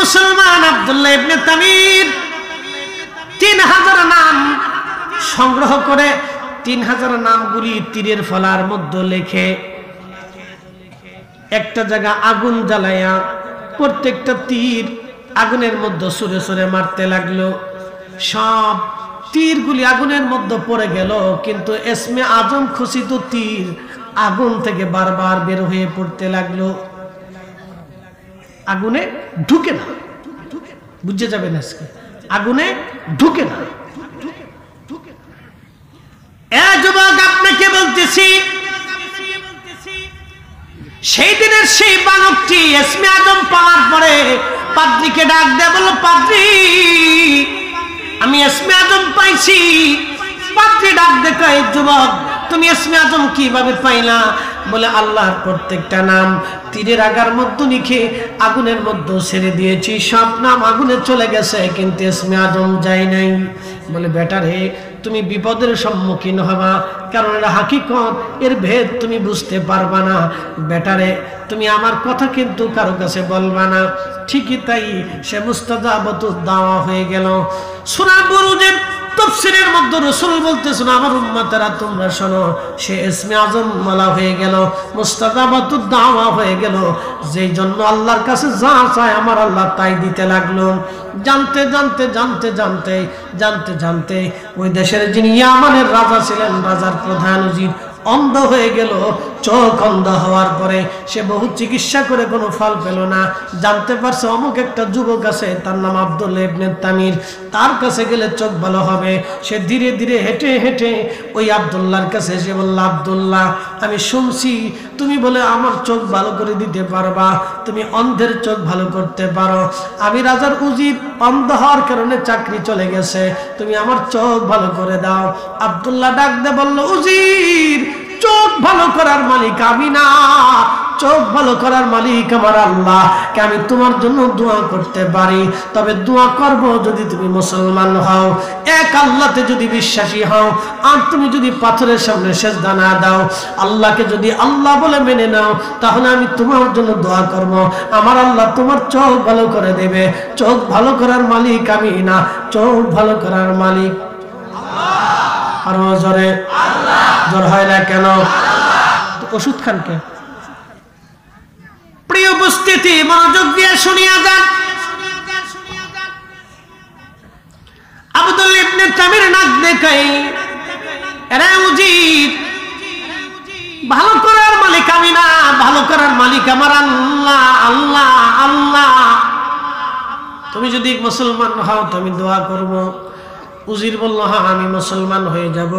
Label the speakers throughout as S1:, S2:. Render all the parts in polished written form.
S1: মুসলমান আব্দুল্লাহ ইবনে তামির 3000 নাম সংগ্রহ করে 3000 নামগুলি তীরের ফলার মধ্যে লিখে একটা জায়গা আগুন জ্বালায়া প্রত্যেকটা তীর আগুনের মধ্যে সুরে সুরে মারতে লাগলো। সব তীরগুলি আগুনের মধ্যে পড়ে গেল, কিন্তু ইসমে আজম খচিত তীর আগুন থেকে বারবার বের হয়ে পড়তে লাগলো। আগুনে ঢুকে না, বুঝে যাবেন আজকে, আগুনে ঢুকে না। যুবক আপনাকে বলতেছি, সেই দিনের সেই বালকটি ইসমে আজম পাওয়ার পরে পাদ্রীকে ডাক দেয়, বলল পাদ্রী আমি ইসমে আজম পাইছি। পাদ্রী ডাক দেয়, যুবক তুমি ইসমে আজম কিভাবে পাইলা? বলে আল্লাহর প্রত্যেকটা নাম তীরের আগার মধ্যে লিখে আগুনের মধ্যে ছেড়ে দিয়েছি, সব নাম আগুনে চলে গেছে, কিন্তু ইসমে আজম যায় নাই। বলে বেটারে তুমি বিপদের সম্মুখীন হবা, কারণ এটা হাকিকত, এর ভেদ তুমি বুঝতে পারবা না। বেটারে তুমি আমার কথা কিন্তু কারো কাছে বলবা না। ঠিকই তাই, সে মুস্তাজাবাতুদ দাওয়া হয়ে গেল। সূরা বুরুজের তাফসীরের মধ্যে রাসূল বলতেছেন, আমার উম্মতেরা তোমরা শোনো, সে ইসমে আজম মালা হয়ে গেল, মুস্তাজাবাতুদ দাওয়া হয়ে গেল, যেই জন্য আল্লাহর কাছে যা চায় আমার আল্লাহ তাই দিতে লাগলো। জানতে জানতে জানতে জানতে জানতে জানতে ওই দেশের যিনি ইয়ামানের রাজা ছিলেন, রাজার প্রধান উজির অন্ধ হয়ে গেল। চোখ অন্ধ হওয়ার পরে সে বহু চিকিৎসা করে কোনো ফল পেল না। জানতে পারছে অমুক একটা যুবক আছে, তার নাম আব্দুল্লাহ ইবনে তামির, তার কাছে গেলে চোখ ভালো হবে। সে ধীরে ধীরে হেঁটে হেঁটে ওই আব্দুল্লাহর কাছে এসে বলল, আব্দুল্লাহ আমি শুনছি তুমি বলে আমার চোখ ভালো করে দিতে পারবা, তুমি অন্ধের চোখ ভালো করতে পারো। আমি রাজার উজির, অন্ধ হওয়ার কারণে চাকরি চলে গেছে, তুমি আমার চোখ ভালো করে দাও। আব্দুল্লাহ ডাক দে বলল, উজির চোখ ভালো করার মালিক আমি না, চোখ ভালো করার মালিক আমার আল্লাহ। কে আমি তোমার জন্য দোয়া করতে পারি, তবে দোয়া করব যদি তুমি মুসলমান হও, এক আল্লাহতে যদি বিশ্বাসী হও, আর তুমি যদি পাথরের সামনে সেজদা না দাও, আল্লাহকে যদি আল্লাহ বলে মেনে নাও, তাহলে আমি তোমার জন্য দোয়া করব, আমার আল্লাহ তোমার চোখ ভালো করে দেবে। চোখ ভালো করার মালিক আমি না, চোখ ভালো করার মালিক আল্লাহ। আর জোরে আল্লাহ, জোর হয় না কেন? ওষুধ খান কে? প্রিয় উপস্থিতি, মনোযোগ দিয়ে শুনিয়া যান। আব্দুল্লাহ ইবনে তামির নাক দেখাই, এরা উজির, ভালো করার মালিক আমি না, ভালো করার মালিক আমার আল্লাহ। আল্লাহ আল্লাহ, তুমি যদি মুসলমান হও তো আমি দোয়া করব। উজির বলল, হ্যাঁ আমি মুসলমান হয়ে যাব।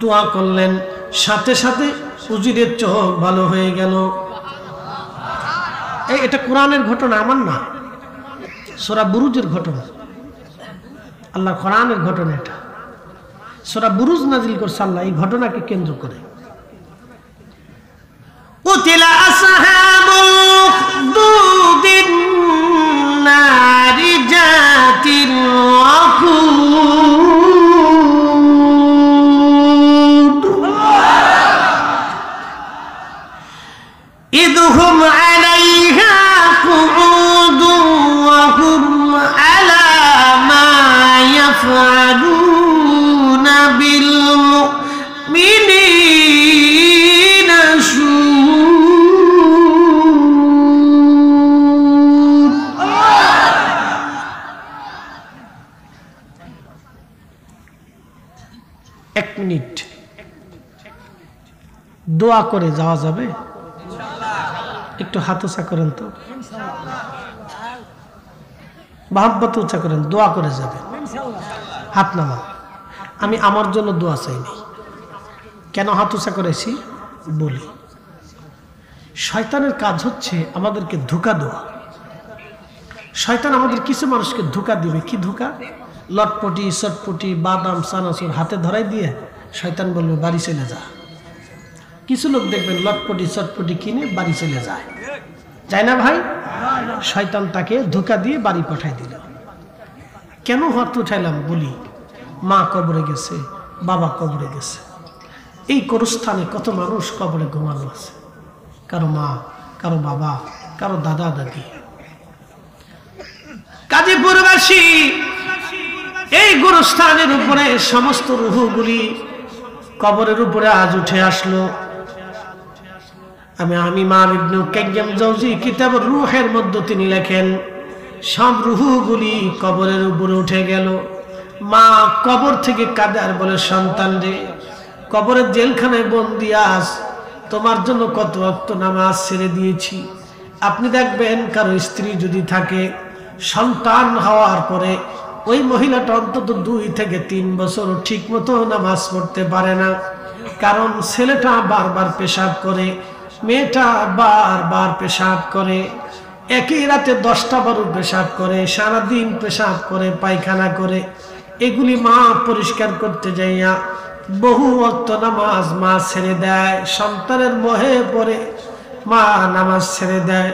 S1: দোয়া করলেন, সাথে সাথে উজিরের চোখ ভালো হয়ে গেল। এটা কোরআনের ঘটনা, আমার না, সূরা বুরুজের ঘটনা, আল্লাহ কোরআনের ঘটনা। এটা সূরা বুরুজ নাজিল করছে আল্লাহ এই ঘটনাকে কেন্দ্র করে। উতিলা আসহাবুল উখদুদিন নারি জাতিল ওয়াকুদ ইদহুম আলাইহা কুউদুন ওয়া হুম আলা মা ইয়াফআলুনা বিল মুমিনিনা শুহুদ। এক মিনিট দোয়া করে যাওয়া যাবে? একটু হাত উঁচা করেন তো, মহব্বত উঁচা করেন, দোয়া করে যাবে। হাত নামা। আমি আমার জন্য দোয়া চাইনি। কেন হাত উঁচা করেছি বলি। শয়তানের কাজ হচ্ছে আমাদেরকে ধোঁকা দেওয়া। শয়তান আমাদের কিছু মানুষকে ধোঁকা দিবে। কি ধোঁকা? লটপটি চটপটি বাদাম চানাচুর হাতে ধরাই দিয়ে শয়তান বলবে বাড়ি চলে যা। কিছু লোক দেখবেন লটপটি চটপটি কিনে বাড়ি চলে যায়, যায় না ভাই? শয়তান তাকে ধোঁকা দিয়ে বাড়ি পাঠাই দিল। কেন হাত উঠাইলাম বলি, মা কবরে গেছে, বাবা কবরে গেছে। এই কবরস্থানে কত মানুষ কবরে ঘুমানো আছে, কারো মা, কারো বাবা, কারো দাদা দাদি। গাজীপুরবাসী এই গোরস্থানের উপরে সমস্ত রূহগুলি কবরের উপরে আজ উঠে আসলো। ইমাম ইবনে কাইয়্যিম জাওজি কিতাব রূহের মধ্যে তিনি লেখেন, সব রূহগুলি কবরের উপরে উঠে গেল। মা কবর থেকে কাঁদে আর বলে, সন্তান রে, কবরের জেলখানায় বন্দি আস, তোমার জন্য কত ওয়াক্ত নামাজ ছেড়ে দিয়েছি। আপনি দেখবেন কারো স্ত্রী যদি থাকে, সন্তান হওয়ার পরে ওই মহিলাটা অন্তত 2 থেকে 3 বছর ঠিক মতো নামাজ পড়তে পারে না। কারণ ছেলেটা বারবার পেশাব করে, মেয়েটা বারবার পেশাব করে, একই রাতে 10টা 12 পেশাব করে, সারাদিন পেশাব করে, পায়খানা করে। এগুলি মা পরিষ্কার করতে যাইয়া বহু ওয়াক্ত নামাজ মা ছেড়ে দেয়। সন্তানের মোহে পড়ে মা নামাজ ছেড়ে দেয়,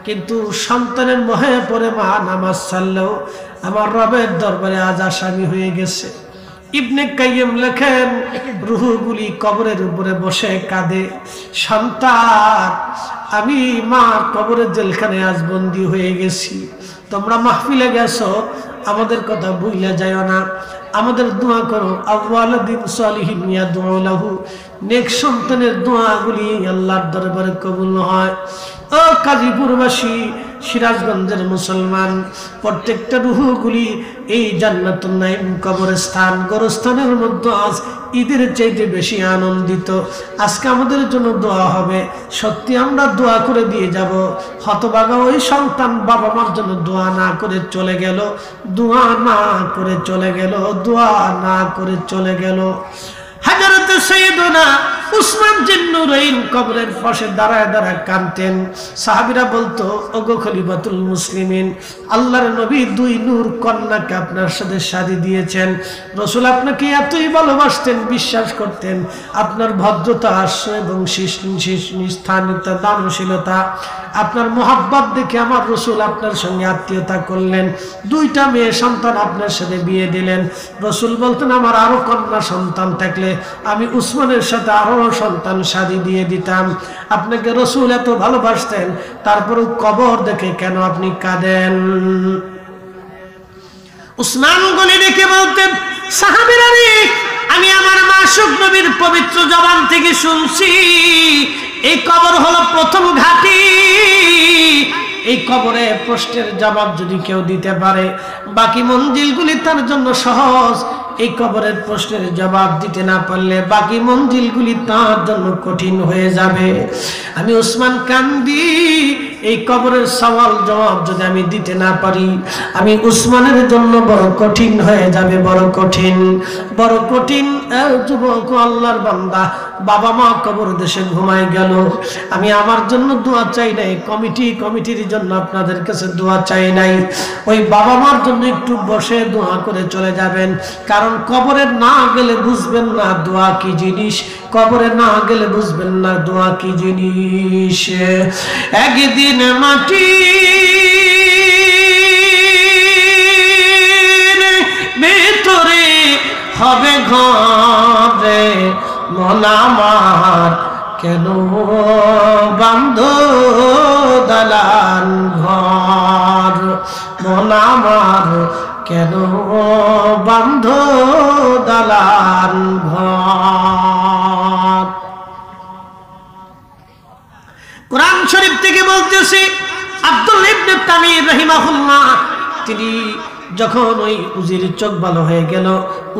S1: কিন্তু সন্তানের মোহে পড়ে মা নামাজ ছাড়লেও আমার রবের দরবারে আজ আসামি হয়ে গেছে। ইবনে কাইয়্যিম লেখেন, রূহগুলি কবরের উপরে বসে কাঁদে, সন্তান আমি মা কবরের জেলখানায় আজ বন্দী হয়ে গেছি। তোমরা মাহফিলে গেছো, আমাদের কথা ভুইলা যাও না, আমাদের দোয়া করো। আওয়ালাদিন সালিহিন ইয়াদউ লাহু, নেক সন্তানের দোয়াগুলি আল্লাহর দরবারে কবুল হয়। ও গাজীপুরবাসী, সিরাজগঞ্জের মুসলমান, প্রত্যেকটা রূহগুলি এই জান্নাতুন নাঈম কবরস্থান গোরস্থানের মধ্যে আজ ঈদের চাইতে বেশি আনন্দিত। আজকে আমাদের জন্য দোয়া হবে, সত্যি আমরা দোয়া করে দিয়ে যাব। হতভাগা ওই সন্তান বাবা মার জন্য দোয়া না করে চলে গেল, দোয়া না করে চলে গেল, দোয়া না করে চলে গেল। হযরত সাইয়েদনা উসমান জিন্নুরাইন কবরের পাশে দাঁড়ায় দাঁড়ায় কাঁদতেন। সাহাবীরা বলতো, ওগো খলিফাতুল মুসলিমিন, আল্লাহর নবী 2 নূর কন্যাকে আপনার সাথে শাদী দিয়েছেন। রাসূল আপনাকে এতই ভালোবাসতেন, বিশ্বাস করতেন, আপনার ভদ্রতা, এবং স্থানীয়তা, দানশীলতা, আপনার মোহাব্বত দেখে আমার রাসূল আপনার সঙ্গে আত্মীয়তা করলেন, 2টা মেয়ে সন্তান আপনার সাথে বিয়ে দিলেন। রাসূল বলতেন, আমার আরো কন্যা সন্তান থাকলে আমি উসমানের সাথে আরো সন্তান শাদী দিয়ে দিতাম। আপনাকে রাসূল এত ভালোবাসতেন, তারপরে কবর দেখে কেন আপনি কাঁদেন? উসমান গলে ডেকে বলতেন, সাহাবীরা রে, আমি আমার মাসুক নবীর পবিত্র জবান থেকে শুনছি, এই কবর হলো প্রথম ঘাঁটি। এই কবরে প্রশ্নের জবাব যদি কেউ দিতে পারে, বাকি মঞ্জিলগুলি তার জন্য সহজ। এই কবরের প্রশ্নের জবাব দিতে না পারলে বাকি মঞ্জিলগুলি তার জন্য কঠিন হয়ে যাবে। আমি উসমান কান্দি, এই কবরের সওয়াল জবাব যদি আমি দিতে না পারি, আমি উসমানের জন্য বড় কঠিন হয়ে যাবে, বড় কঠিন, বড় কঠিন। যুবক আল্লাহর বান্দা, বাবা মা কবর দেশে ঘুমায় গেল, আমি আমার জন্য দোয়া চাই নাই, কমিটির জন্য আপনাদের কাছে দোয়া চাই নাই। ওই বাবা মার জন্য একটু বসে দোয়া করে চলে যাবেন, কারণ কবরে না গেলে বুঝবেন না দোয়া কি জিনিস, কবরে না গেলে বুঝবেন না দোয়া কি জিনিস। একদিন মাটির ভেতরে হবে ঘরে, মন আমার কেন বান্ধ দালান ঘর, মন আমার কেন বান্ধ দালান ঘর। কোরআন শরীফ থেকে বলতেছে, আব্দুল্লাহ ইবনে তামির রাহিমাহুল্লাহ, তিনি যখন ওই উজির চোখ ভালো হয়ে গেল,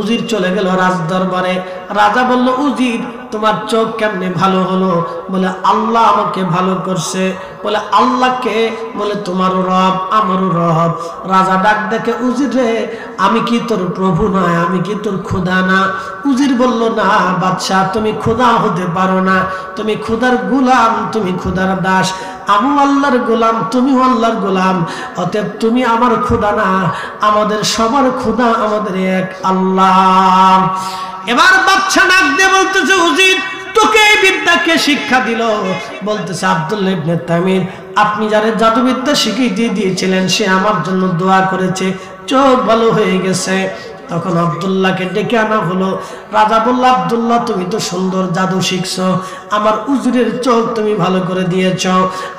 S1: উজির চলে গেল রাজ দরবারে। রাজা বলল, উজির তোমার চোখ কেমনে ভালো হলো? বলে, আল্লাহ আমাকে ভালো করছে। বলে, আল্লাহকে? বলে, তোমারও রব আমারও রব। রাজা ডাক দেখে, উজির রে, আমি কি তোর প্রভু নয়? আমি কি তোর খোদা না? উজির বলল, না বাদশাহ, তুমি খোদা হতে পারো না, তুমি খোদার গোলাম, তুমি খোদার দাস। আমিও আল্লাহর গোলাম, তুমিও আল্লাহর গোলাম, অতএব তুমি আমার খোদা না, আমাদের সবার খোদা আমাদের এক আল্লাহ। এবার বাদশা ডাক দিয়ে বলতেছে, উজির তোকে এই বিদ্যাকে শিক্ষা দিল? বলতেছে, আব্দুল্লাহ ইবনে তামির, আপনি যারে জাদুবিদ্যা শিখিয়ে দিয়েছিলেন সে আমার জন্য দোয়া করেছে, চোখ ভালো হয়ে গেছে। তখন আব্দুল্লাহকে ডেকে আনা হলো। রাজা বলল, আব্দুল্লাহ তুমি তো সুন্দর জাদু শিখছো, আমার উজিরের চোখ তুমি ভালো করে দিয়েছ।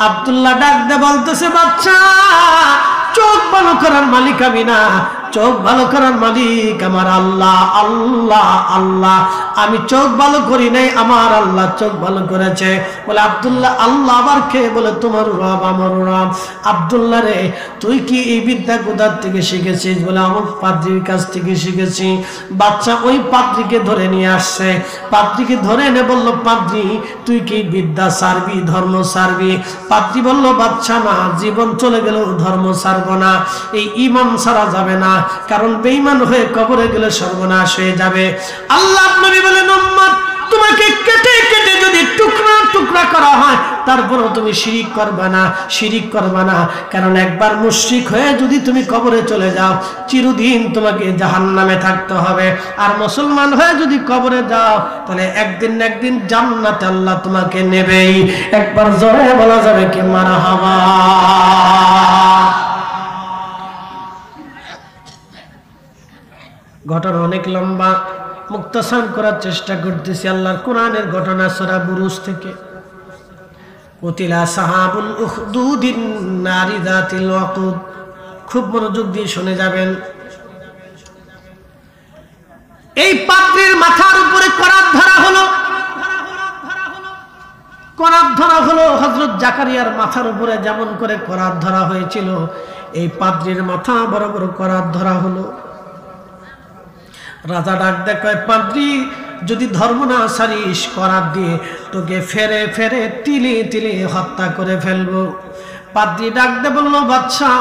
S1: আব্দুল্লাহ ডাক দিয়ে বলতেছে, বাচ্চা চোখ ভালো করার মালিক আমি না, চোখ ভালো করার মালিক আমার আল্লাহ। আল্লাহ আল্লাহ, আমি চোখ ভালো করি নাই, আমার আল্লাহ চোখ ভালো করেছে। বলে আব্দুল্লাহ আল্লাহ আবার কে? বলে তোমার রব আমার রব। আব্দুল্লাহ রে, তুই কি এই বিদ্যা কোথার থেকে শিখেছিস? বলে আমার পাদ্রীর কাছ থেকে শিখেছি। বাচ্চা ওই পাদ্রীকে ধরে নিয়ে আসছে, পাদ্রীকে ধরে এনে বলল, পাদ্রী তুই কি বিদ্যা সারবি, ধর্ম সারবি? পাদ্রী বলল, বাচ্চা না, জীবন চলে গেলেও ধর্ম সারব না, এই ঈমান সারা যাবে না, কারণ বেঈমান হয়ে কবরে গেলে সর্বনাশ হয়ে যাবে। আল্লাহ নবী বলেন, উম্মত তোমাকে কেটে কেটে যদি টুকরা টুকরা করা হয় তারপরও তুমি শিরিক করবে না, শিরিক করবে না, কারণ একবার মুশরিক হয়ে যদি তুমি কবরে চলে যাও চিরদিন তোমাকে জাহান্নামে থাকতে হবে। আর মুসলমান হয়ে যদি কবরে যাও তাহলে একদিন না একদিন জান্নাতে আল্লাহ তোমাকে নেবেই। একবার জোরে বলা যাবে কি মারহাবা। ঘটনা অনেক লম্বা, মুক্তাসার করার চেষ্টা করতেছি। আল্লাহর কোরআনের ঘটনা সূরা বুরুজ থেকে। কুতিলা সাহাবুল উখদুদিন নারি যাতিল ওয়াকুদ। খুব মনোযোগ দিয়ে শুনে যাবেন। এই পাত্রের মাথার উপরে করাত ধরা হলো, করাত ধরা হলো। হযরত জাকারিয়ার মাথার উপরে যেমন করে করাত ধরা হয়েছিল, এই পাত্রের মাথা বরাবর করাত ধরা হলো। রাজা ডাক দেয়, পাদ্রী যদি ধর্ম না সারিস করাত দিয়ে তোকে ফেরে ফেরে তিলে তিলে হত্যা করে ফেলবো। পাদ্রী ডাক দে বলল, বাদশা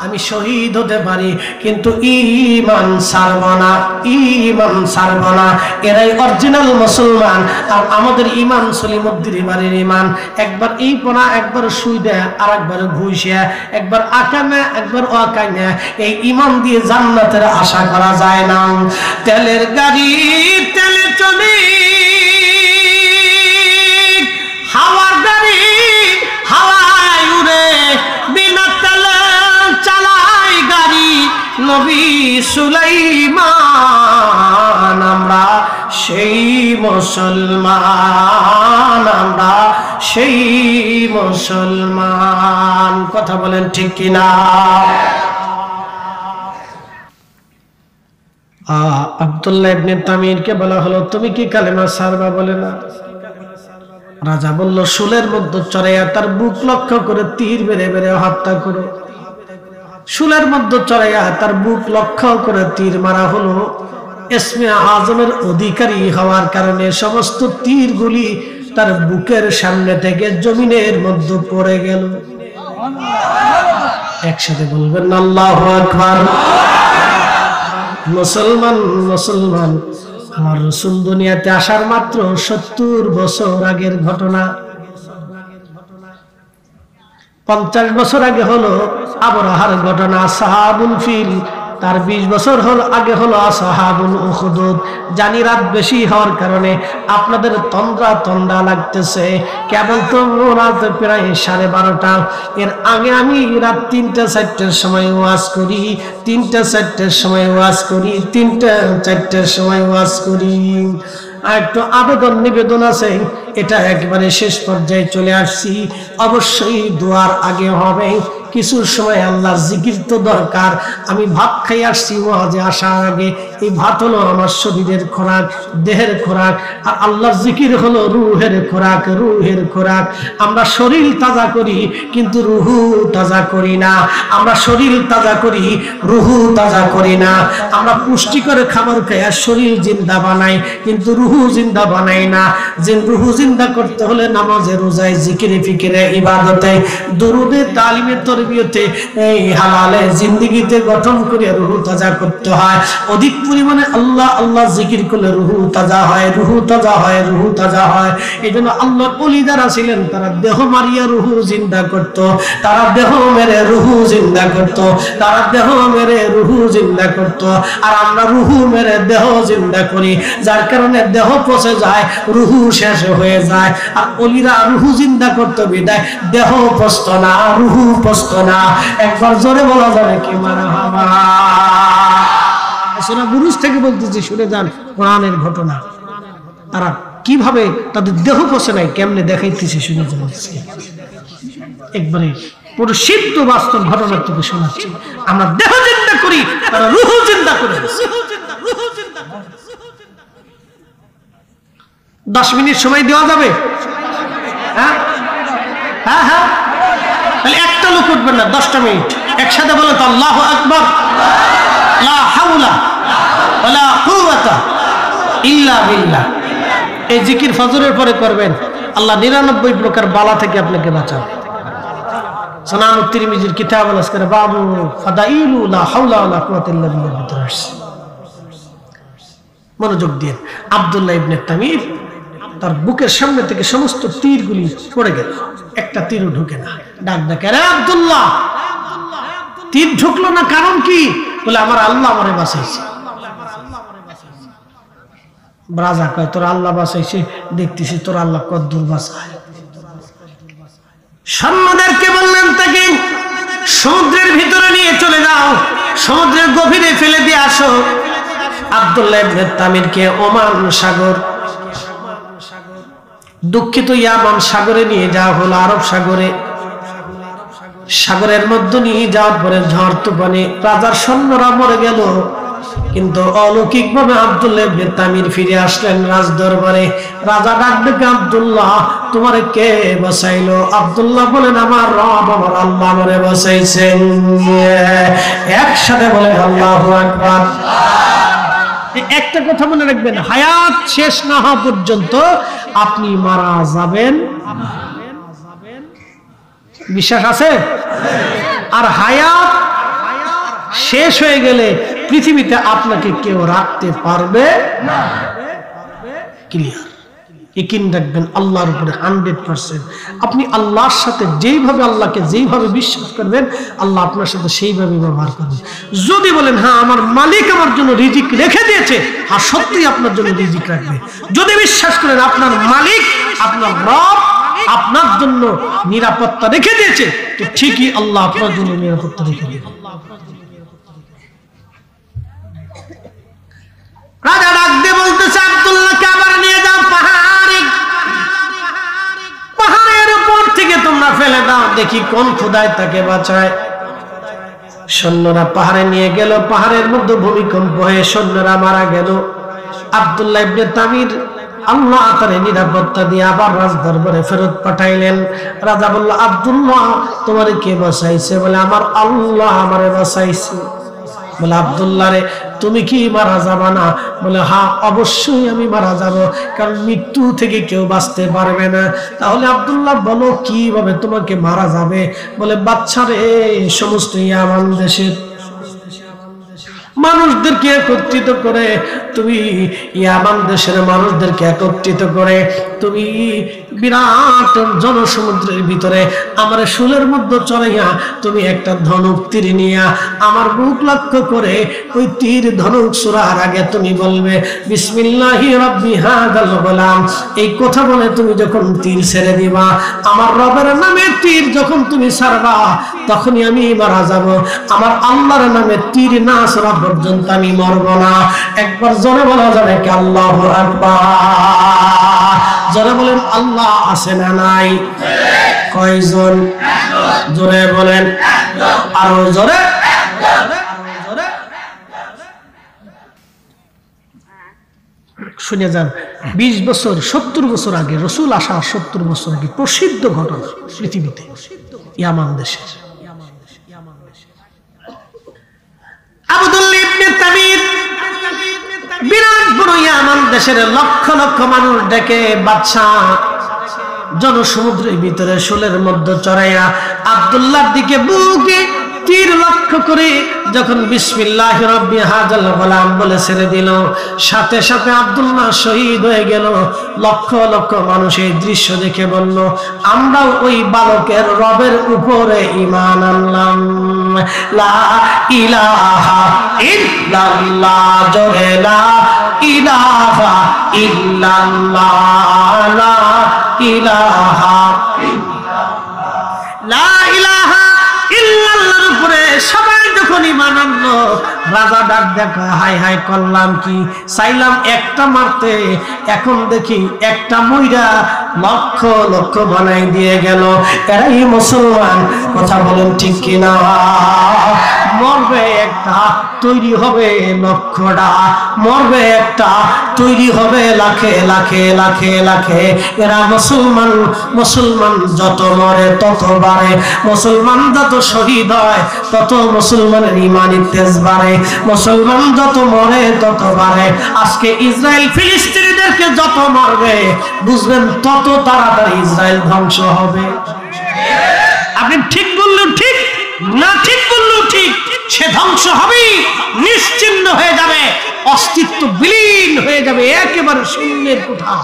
S1: আমি শহীদ হতে পারি কিন্তু ঈমান ছাড়ব না, ঈমান ছাড়ব না। এরাই অরিজিনাল মুসলমান, আর আমাদের ঈমান সলিমুদ্দিন বাড়ির ঈমান। একবার এই পোনা, একবার সুই দেয়, আর একবার ঘুষিয়া, একবার আকানে, একবার অকানে। এই ঈমান দিয়ে জান্নাতের আশা করা যায় না। তেলের গাড়ি তেলে চলে, হাওয়ার গাড়ি হাওয়ায় উড়ে, বিনা তেলে চালায় গাড়ি নবী সুলাইমান। আমরা সেই মুসলমান, আমরা সেই মুসলমান। কথা বলেন ঠিক কিনা? আব্দুল্লাহ ইবনে তামিরকে বলা হলো, তুমি কি কালেমা ছাড়বা? বলে না। রাজা বলল, শুলের মধ্যে চড়াইয়া তার বুক লক্ষ্য করে তীর বেড়ে বেড়ে হত্যা করো। শুলের মধ্যে চড়াইয়া তার বুক লক্ষ্য করে তীর মারা হলো। ইসমে আজমের অধিকারী হওয়ার কারণে সমস্ত তীরগুলি তার বুকের সামনে থেকে জমিনের মধ্যে পড়ে গেল। একসাথে বলবেন আল্লাহু আকবার। মুসলমান, মুসলমান, আমার রাসূল দুনিয়াতে আসার মাত্র 70 বছর আগের ঘটনা। 50 বছর আগে হলো আবরাহার ঘটনা, আসহাবুল ফিল। তার 20 বছর আগে হলো আসহাবুল উখদুদ। জানি রাত বেশি হওয়ার কারণে আপনাদের তন্দ্রা তন্দ্রা লাগতেছে। কেবল তো রাত প্রায় 12:30। এর আগে আমি রাত 3টা-4টার সময় ওয়াজ করি, 3টা-4টার সময় ওয়াজ করি, 3টা-4টার সময় ওয়াজ করি। আর একটু আবেদন নিবেদন আছে, এটা একবারে শেষ পর্যায়ে চলে আসছি। অবশ্যই দোয়ার আগে হবে কিছু সময় আল্লাহর জিকির তো দরকার। আমি ভাত খাই আসছি ওয়াজে আসার আগে। এই ভাত হলো আমার শরীরের খোরাক, দেহের খোরাক, আর আল্লাহর জিকির হলো রুহের খোরাক, রুহের খোরাক। আমরা শরীর তাজা করি কিন্তু রুহু তাজা করি না। আমরা শরীর তাজা করি, রুহু তাজা করি না। আমরা পুষ্টিকর খাবার খাই আর শরীর জিন্দা বানাই কিন্তু রুহু জিন্দা বানাই না। যে রুহু জিন্দা করতে হলে নামাজে, রোজায়, জিকিরে, ফিকিরে, ইবাদতে, দুরুদে, তালিমে, তরবিয়তে, এই হালালে জিন্দেগিতে গঠন করে রুহু তাজা করতে হয়। অধিক পরিমাণে আল্লাহ আল্লাহ জিকির করলে রুহু তাজা হয়, রুহু তাজা হয়, রুহু তাজা হয়। এই জন্য আল্লাহর ওলি যারা ছিলেন তারা দেহ মারিয়া রুহু জিন্দা করত, তারা দেহ মেরে রুহু জিন্দা করত, তারা দেহ মেরে রুহু জিন্দা করত। আর আমরা রুহু মেরে দেহ জিন্দা করি, যার কারণে দেহ পচে যায়, রুহু শেষ হয়ে যায়। আর ওলিরা রুহু জিন্দা করতে বিদায় দেহ পচত না, রুহু পচত না। একবার জোরে বলা যাবে কি মারহাবা। সূরা বুরুজ থেকে বলতেছি, শুনে যান কোরআনের ঘটনা। তারা কিভাবে তাদের দেহ পচে নাই, কেমনে দেখাইতেছে শুনে যান। একবারে পুরো সিদ্ধ বাস্তব ঘটনা থেকে শোনাচ্ছি। আমরা দেহ চিন্তা করি, তারা রূহ চিন্তা করে। 10 মিনিট সময় দেওয়া যাবে? হ্যাঁ হ্যাঁ হ্যাঁ, তাহলে একটা লোক উঠবেন না, 10টা মিনিট একসাথে বলে তো আল্লাহু আকবার, লা হাওলা ওয়ালা কুওয়াতা ইল্লা বিল্লাহ। এই জিকির ফজরের পরে করবেন, আল্লাহ 99 প্রকার বালা থেকে আপনাকে বাঁচাবে। সুনান তিরমিজির কিতাবুল আজকার বাবু ফাদাইলু লা হাওলা ওয়ালা কুওয়াতা ইল্লা বিল্লাহ ভিতরে আসছে। মনোযোগ দিন। আব্দুল্লাহ ইবনে তামির, তার বুকের সামনে থেকে সমস্ত তীরগুলি পড়ে গেল, একটা তীরও ঢুকে না। ডাক ডাকে, আরে আব্দুল্লাহ, তীর ঢুকলো না, কারণ কি? বলে আমার আল্লাহ আমারে বাঁচাইছে। রাজা কয়, তোর আল্লাহ বাঁচাইছে, দেখতেছি তোর আল্লাহ কদ্দুর বাঁচায়। সৈন্যদেরকে বললেন, তাকে সমুদ্রের ভিতরে নিয়ে চলে যাও, সমুদ্রের গভীরে ফেলে দিয়ে আসো। আব্দুল্লাহ ইবনে তামিরকে ওমান সাগর, দুঃখিত ইয়ামান সাগরে নিয়ে যাওয়া হলো, আরব সাগরে। সাগরের মধ্যে নিয়ে যাওয়ার পরে ঝড় তুফানে রাজার সৈন্যরা মরে গেল, কিন্তু অলৌকিক ভাবে আব্দুল্লাহ ইবনে তামির ফিরে আসলেন রাজ দরবারে। রাজা ডাক ডেকে, আব্দুল্লাহ, তোমারে কে বাঁচাইলো? আব্দুল্লাহ বলেন, আমার রব, আমার আল্লাহ আমারে বাঁচাইছেন। একসাথে বলেন আল্লাহু আকবার। একটা কথা মনে রাখবেন, হায়াত শেষ না হওয়া পর্যন্ত আপনি মারা যাবেন। বিশ্বাস আছে? আর হায়াত শেষ হয়ে গেলে পৃথিবীতে আপনাকে কেউ রাখতে পারবে না। ক্লিয়ার? ইকিন রাখবেন আল্লাহর উপরে 100%। আপনি আল্লাহর সাথে যেইভাবে, আল্লাহকে যেইভাবে বিশ্বাস করবেন, আল্লাহ আপনার সাথে সেইভাবে ব্যবহার করবে। যদি বলেন হ্যাঁ আমার মালিক আমার জন্য রিজিক রেখে দিয়েছে, আর সত্যিই আপনার জন্য রিজিক রাখবে। যদি বিশ্বাস করেন আপনার মালিক, আপনার রব আপনার জন্য নিরাপত্তা রেখে দিয়েছে, তো ঠিকই আল্লাহ আপনার জন্য নিরাপত্তা রেখে দিয়েছে। রাজা ডাক দিয়ে বলতেছে, আব্দুল্লাহকে আবার নিয়ে যাও পাহাড়ে, পাহাড়ের উপর থেকে তোমরা ফেলে দাও, দেখি কোন খোদায় তাকে বাঁচায়। সৈন্যরা পাহাড়ে নিয়ে গেল, পাহাড়ের মধ্যে ভূমিকম্প হয়ে সৈন্যরা মারা গেল। আব্দুল্লাহ ইবনে তামির আল্লাহ তারে নিরাপত্তা দিয়ে আবার রাজ দরবারে ফেরত পাঠাইলেন। রাজা বলল, আব্দুল্লাহ, তোমারে কে বাঁচাইছে? বলে, আমার আল্লাহ আমারে বাঁচাইছে। বলে, আব্দুল্লাহ রে, তুমি কি মারা যাবা না? বলে, হ্যাঁ অবশ্যই আমি মারা যাব, কারণ মৃত্যু থেকে কেউ বাঁচতে পারবে না। তাহলে আব্দুল্লাহ বলো, কিভাবে তোমাকে মারা যাবে? বলে, বাচ্চারে, সমস্ত ইয়ামান দেশের মানুষদেরকে একত্রিত করে, তুমি ইয়ামান দেশের মানুষদেরকে একত্রিত করে তুমি বিরাট জনসমুদ্রের ভিতরে আমার শুলের মধ্যে চড়াইয়া তুমি একটা ধনুক তীর নিয়া আমার বুক লক্ষ্য করে ওই তীর ধনুক ছোড়ার আগে তুমি বলবে, বিসমিল্লাহি রাব্বি হাদাল গোলাম। এই কথা বলে তুমি যখন তীর ছেড়ে দিবা, আমার রবের নামে তীর যখন তুমি ছাড়বা, তখনই আমি মারা যাব। আমার আল্লাহর নামে তীর না ছোড়া পর্যন্ত আমি মরব না। একবার জোরে বলা যাবে কি আল্লাহু আকবার? জোরে বলেন, আল্লাহ আছে না নাই? কয়জন? জোরে বলেন, আরো জোরে। শুনে যান, 20 বছর 70 বছর আগে, রসুল আসা 70 বছর আগে প্রসিদ্ধ ঘটনা পৃথিবীতে, ইয়ামান দেশের আব্দুল্লাহ ইবনে তামির বিরাট বড় ইয়ামান দেশের লক্ষ লক্ষ মানুষ ডেকে বাদশাহ জনসমুদ্রের ভিতরে শুলের মধ্যে চড়াইয়া আব্দুল্লাহর দিকে বুকে তীর লক্ষ্য করে যখন বিসমিল্লাহি রাব্বি হাযাল গোলাম বলে ছেড়ে দিল, সাথে সাথে আব্দুল্লাহ শহীদ হয়ে গেল। লক্ষ লক্ষ মানুষ এই দৃশ্য দেখে বলল, আমরাও ওই বালকের রবের উপরে ঈমান আনলাম। লা ইলাহা ইল্লাল্লাহ, জোরে লা ইলাহা ইল্লাল্লাহ, লা ইলাহা লা ইলাহা ইল্লাল্লাহর উপরে সবাই যখন ঈমান আনলো, রাজা ডাক দেখা, হাই হাই করলাম কি, চাইলাম একটা মারতে, এখন দেখি একটা মইরা লক্ষ লক্ষ বানাই দিয়ে গেল। এরাই মুসলমান, কথা বলেন ঠিক কিনা? মরবে একটা, তৈরি হবে লক্ষটা, মরবে একটা, তৈরি হবে লাখে লাখে লাখে লাখে। এরা মুসলমান। মুসলমান যত মরে তত বাড়ে, মুসলমান যত শহীদ হয় তত মুসলমানের ইমানি তেজ বাড়ে, মুসলমান যত মরে তত বাড়ে। আজকে ইসরায়েল ফিলিস্তিনিদেরকে যত মারবে বুঝবেন তত তাড়াতাড়ি ইসরায়েল ধ্বংস হবে। আপনি ঠিক বললেন ঠিক, না ঠিক বললেও ঠিক, সে ধ্বংস হবেই, নিশ্চিহ্ন হয়ে যাবে, অস্তিত্ব বিলীন হয়ে যাবে, একেবারে শূন্যের কোঠা।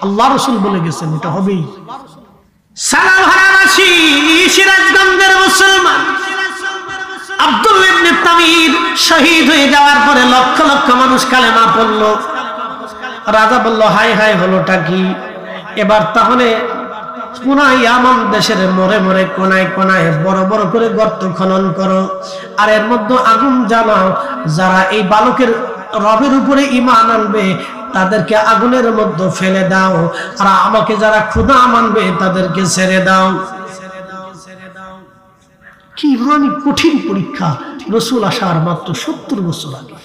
S1: আল্লাহ রাসূল বলে গেছেন এটা হবেই। সালাম হারাবাসী সিরাজগঞ্জের মুসলমান আব্দুল ইবনে তামির শহীদ হয়ে যাওয়ার পরে লক্ষ লক্ষ মানুষ কালেমা পড়ল। রাজা বলল, হাই হাই হলোটা কি? এবার তাহলে পুরা ইয়ামান দেশের মোড়ে মোড়ে কোনায় কোনায় বড় বড় করে গর্ত খনন করো, আর এর মধ্যে আগুন জ্বালাও। যারা এই বালকের রবের উপরে ঈমান আনবে তাদেরকে আগুনের মধ্যে ফেলে দাও, আর আমাকে যারা খোদা মানবে তাদেরকে ছেড়ে দাও। কি মানে কঠিন পরীক্ষা! রাসূল আসার মাত্র 70 বছর আগে।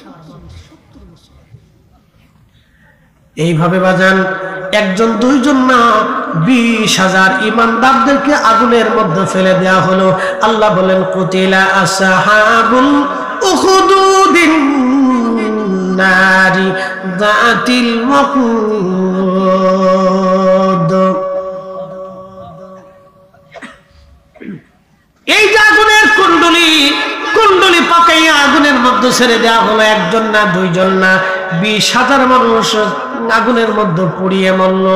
S1: এইভাবে বাজান একজন দুইজন না 20,000 ঈমানদারদেরকে আগুনের মধ্যে ফেলে দেয়া হলো। আল্লাহ বলেন, কুতিলা আসহাবুল উখদুদিন নারি যাতিল ওয়াকুদ। এই যে আগুনের কুণ্ডলী, কুণ্ডলী পাকাইয়া আগুনের মধ্যে ছেড়ে দেওয়া হলো। একজন না দুইজন না 20,000 মানুষ আগুনের মধ্যে পুড়িয়ে মরল,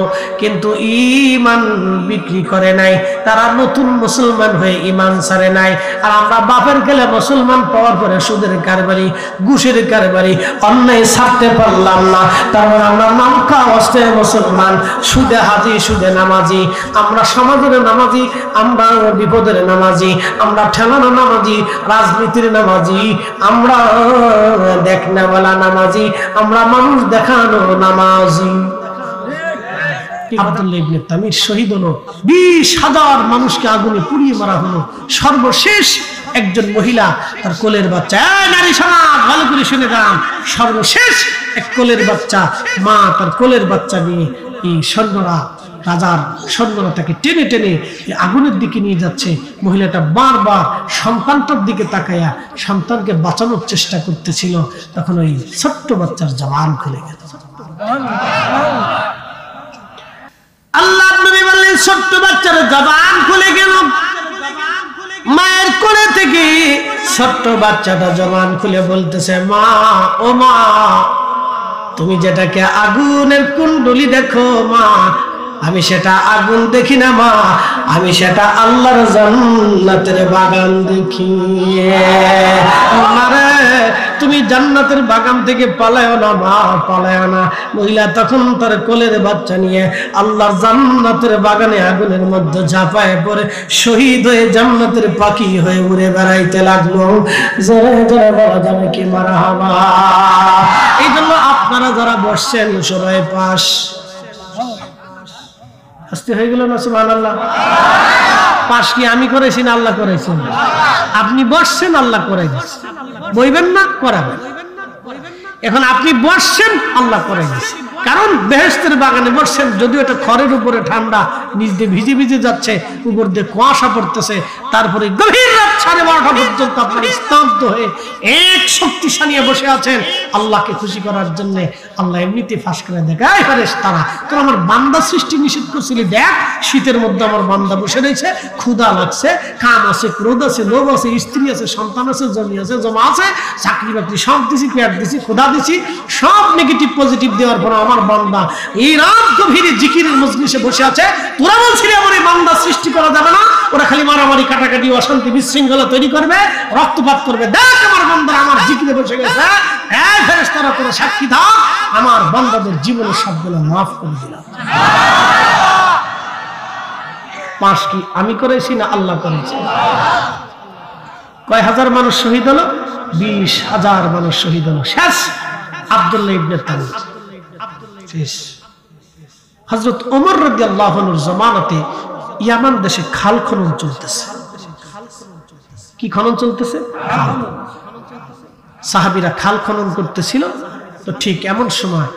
S1: কিন্তু ঈমান বিক্রি করে নাই, তারা নতুন মুসলমান হয়ে ঈমান ছাড়ে নাই। আর আমরা বাপের গেলে মুসলমান পাওয়ার পরে সুদের কারবারি, ঘুষের কারবারি, অন্যায় ছাড়তে পারলাম না, তারপর আমরা নামকা অস্তে মুসলমান, সুদে হাজি সুদে নামাজি, আমরা সমাজের নামাজি, আমরা বিপদের নামাজি, আমরা ঠেলানো নামাজি, রাজনীতির নামাজি, আমরা দেখনাওয়ালা নামাজি, আমরা মানুষ দেখানো নামাজি। আব্দুল্লাহ ইবনে তামির শহীদ হলো, 20,000 মানুষকে আগুনে পুড়িয়ে মারা হলো। সর্বশেষ একজন মহিলা তার কোলের বাচ্চা, নারী সমাজ ভালো করে শুনে যান, সর্বশেষ এক কোলের বাচ্চা, মা তার কোলের বাচ্চা নিয়ে এই সৈন্যরা, রাজার সৈন্যরা তাকে টেনে টেনে আগুনের দিকে নিয়ে যাচ্ছে। মহিলাটা বারবার সন্তানটার দিকে তাকায়া সন্তানকে বাঁচানোর চেষ্টা করতেছিল, তখন ওই ছোট্ট বাচ্চার জবান খুলে গেল। আল্লাহ নবী বললেন, ছোট্ট বাচ্চার জবান খুলে গেল। মায়ের কোলে থেকে ছোট্ট বাচ্চাটা জবান খুলে বলতেছে, মা, ও মা, তুমি যেটাকে আগুনের কুণ্ডলী দেখো মা, আমি সেটা আগুন দেখি না মা, আমি সেটা আল্লাহর জান্নাতের বাগান দেখি। মারে, তুমি জান্নাতের বাগান থেকে পালায়ও না মা, পালায়ও না। মহিলা তখন তার কোলের বাচ্চা নিয়ে আল্লাহর জান্নাতের বাগানে আগুনের মধ্যে ঝাঁপায় পড়ে শহীদ হয়ে জান্নাতের পাখি হয়ে উড়ে বেড়াইতে লাগলো। জোরে জোরে বলা যাবে কি মারহাবা। এই জন্য আপনারা যারা বসছেন সবাই পাশ আস্তে হয়ে গেল না? সুবহানাল্লাহ। পাশ কি আমি করেছি না আল্লাহ করেছেন? আপনি বসছেন, আল্লাহ করে দিয়েছেন, বইবেন না, করাবেন। এখন আপনি বসছেন, আল্লাহ করে দিয়েছেন, কারণ বেহেশতের বাগানে বসছেন। যদিও এটা খড়ের উপরে ঠান্ডা, নিচ দিয়ে ভিজে ভিজে যাচ্ছে, উপর দিয়ে কুয়াশা পড়তেছে, তারপরে গভীর রাত 12:30 পর্যন্ত আপনার স্তব্ধ হয়ে এক শক্তিশালী বসে আছেন আল্লাহকে খুশি করার জন্য। আল্লাহ এমনিতে ফাঁস করে দেখায়, ফেরেশতারা, তোর আমার বান্দা সৃষ্টি নিষেধ করছিলি, দেখ শীতের মধ্যে আমার বান্দা বসে রয়েছে, ক্ষুধা লাগছে, কাম আছে, ক্রোধ আছে, লোভ আছে, স্ত্রী আছে, সন্তান আছে, জমি আছে, জমা আছে, চাকরি বাকরি সব দিছি, পেট দিছি, ক্ষুধা দিছি, সব নেগেটিভ পজিটিভ দেওয়ার পর আমার বান্দা এই রাত গভীরে জিকিরের মজলিসে বসে আছে। তোরা বলছিলি আমার এই বান্দা সৃষ্টি করা যাবে না, ওরা খালি মারামারি, কাটাকাটি, অশান্তি, বিশৃঙ্খলা তৈরি করবে, রক্তপাত করবে। দেখ আমার বান্দা আমার জিকিরে বসে গেছে। এই ফেরেশতারা তোরা সাক্ষী থাক, আমার বান্দাদের জীবনের সবগুলো মাফ করে দিলাম। পাশ কি আমি করেছি না আল্লাহ করেছি? কয় হাজার মানুষ শহীদ হলো? 20,000 মানুষ শহীদ হলো। শেষ আব্দুল্লাহ ইবনে তামির শেষ। হযরত ওমর রাদিয়াল্লাহু আনহুর জামানাতে ইয়ামান দেশে খাল খনন চলতেছে। কি খনন চলতেছে? খাল। সাহাবীরা খাল খনন করতেছিল, তো ঠিক এমন সময়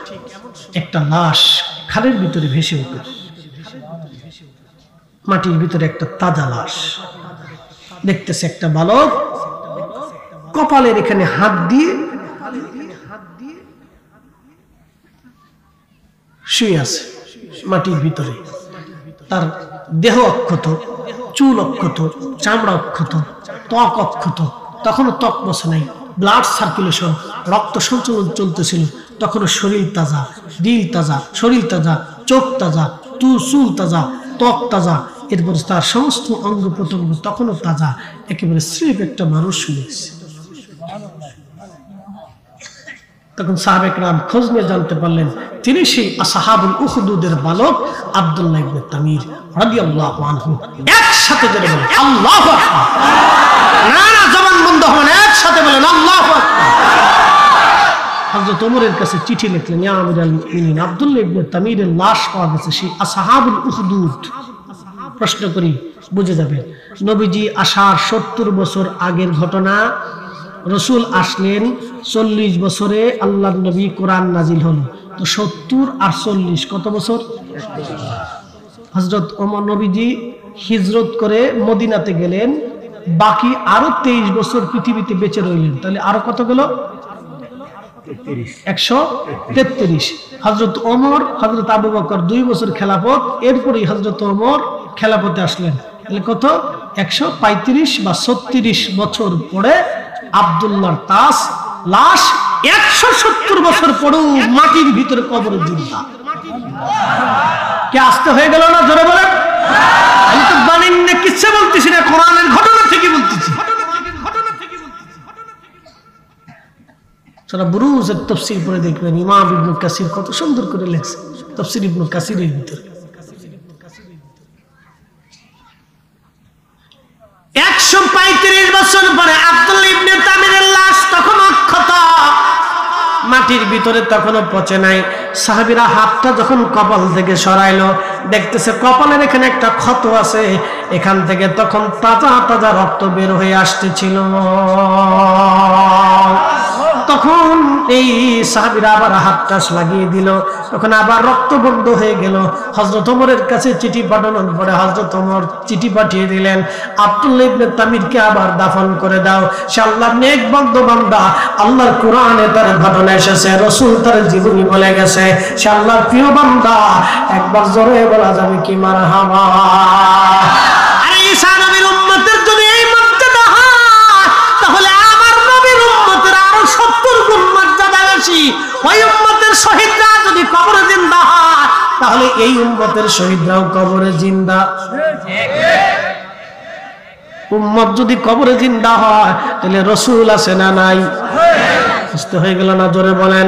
S1: একটা লাশ খালের ভিতরে ভেসে উঠল। মাটির ভিতরে একটা তাজা লাশ দেখতেছে। একটা বালক কপালের এখানে হাত দিয়ে শুয়ে আছে মাটির ভিতরে। তার দেহ অক্ষত, চুল অক্ষত, চামড়া অক্ষত, ত্বক অক্ষত। তখনও ত্বক বসে নাই, ব্লাড সার্কুলেশন, রক্ত সঞ্চালন চলতেছিল। তখনও শরীর তাজা, দিল তাজা, শরীর তাজা, চোখ তাজা, চুল তাজা, ত্বক তাজা, এরপর তার সমস্ত অঙ্গ প্রত্যঙ্গ তখনও তাজা। একেবারে স্রেফ একটা মানুষ শুয়েছে। তখন সাহাবে কেরাম খোঁজ নিয়ে জানতে পারলেন তিনি সেই আসহাবুল উখদুদের বালক আব্দুল্লাহ ইবনে তামির রাদিয়াল্লাহু আনহু। একসাথে জোরে বলেন আল্লাহু আকবার। না না, জবান বন্ধ হবে না, একসাথে বলেন আল্লাহু আকবার। হযরত ওমরের কাছে চিঠি লিখলেন, ইয়া আমিরুল মুমিনিন, আব্দুল্লাহ ইবনে তামিরের লাশ পাওয়া গেছে, সেই আসহাবুল উখদুদ। প্রশ্ন করি, বুঝে যাবেন। নবীজি আসার 70 বছর আগের ঘটনা। রসুল আসলেন 40 বছরে, আল্লাহর নবী কোরআন নাজিল হলো। তো 70 আর 40 কত বছর? হযরত ওমর নবীজি হিজরত করে মদিনাতে গেলেন, বাকি আরো 23 বছর পৃথিবীতে বেঁচে রইলেন। তাহলে আরো কত গেল? 133। হযরত ওমর, হযরত আবু বকর 2 বছর খেলাফত, এরপরেই হযরত ওমর খেলাফতে আসলেন। তাহলে কত? 135 বা 36 বছর পরে আব্দুল্লাহর লাশ 170 বছর পরেও মাটির ভিতরে কবরে জিন্দা। কে আসতে হয়ে গেল না? জোরে বলেন। আমি তো বানিয়ে না কিচ্ছু বলতেছি না, কোরআনের ঘটনা থেকে বলতেছি। সূরা বুরুজের তাফসীর পড়ে দেখবেন, ইমাম ইবনে কাসির কত সুন্দর করে লেখছে তাফসীর ইবনে কাসিরের ভিতরে। 135 বছর পরে আব্দুল্লাহ ইবনে তামিরের লাশ তখন অক্ষত, মাটির ভিতরে তখনও পচে নাই। সাহাবীরা হাতটা যখন কপাল থেকে সরাইলো, দেখতেছে কপালের এখানে একটা ক্ষত আছে, এখান থেকে তখন তাজা তাজা রক্ত বের হয়ে আসতেছিল। তখন এই সাহাবীরা আবার হাতটা লাগিয়ে দিল, তখন আবার রক্ত বন্ধ হয়ে গেল। হযরত ওমরের কাছে চিঠি পাঠানোর পরে হযরত ওমর চিঠি পাঠিয়ে দিলেন, আব্দুল্লাহ ইবনে তামিরকে আবার দাফন করে দাও। সে আল্লাহর নেক বান্দা, আল্লাহর কোরআনে তার ঘটনা এসেছে, রাসূল তার জীবনী বলে গেছে, সে আল্লাহর প্রিয় বান্দা। একবার জোরে বলা যাবে কি মারহাবা। আরে ঈসা নবীর উম্মতের যদি এই মর্যাদা হয়, তাহলে আমার নবীর উম্মতের আরো 70 গুণ মর্যাদা বেশি। ওই উম্মতের শহীদরা যদি কবরে জিন্দা হয়, তাহলে এই উম্মতের শহীদরাও কবরে জিন্দা। উম্মত যদি কবরে জিন্দা হয়, তাহলে রাসূল আছে না নাই? বুঝতে হয়ে গেল না? জোরে বলেন।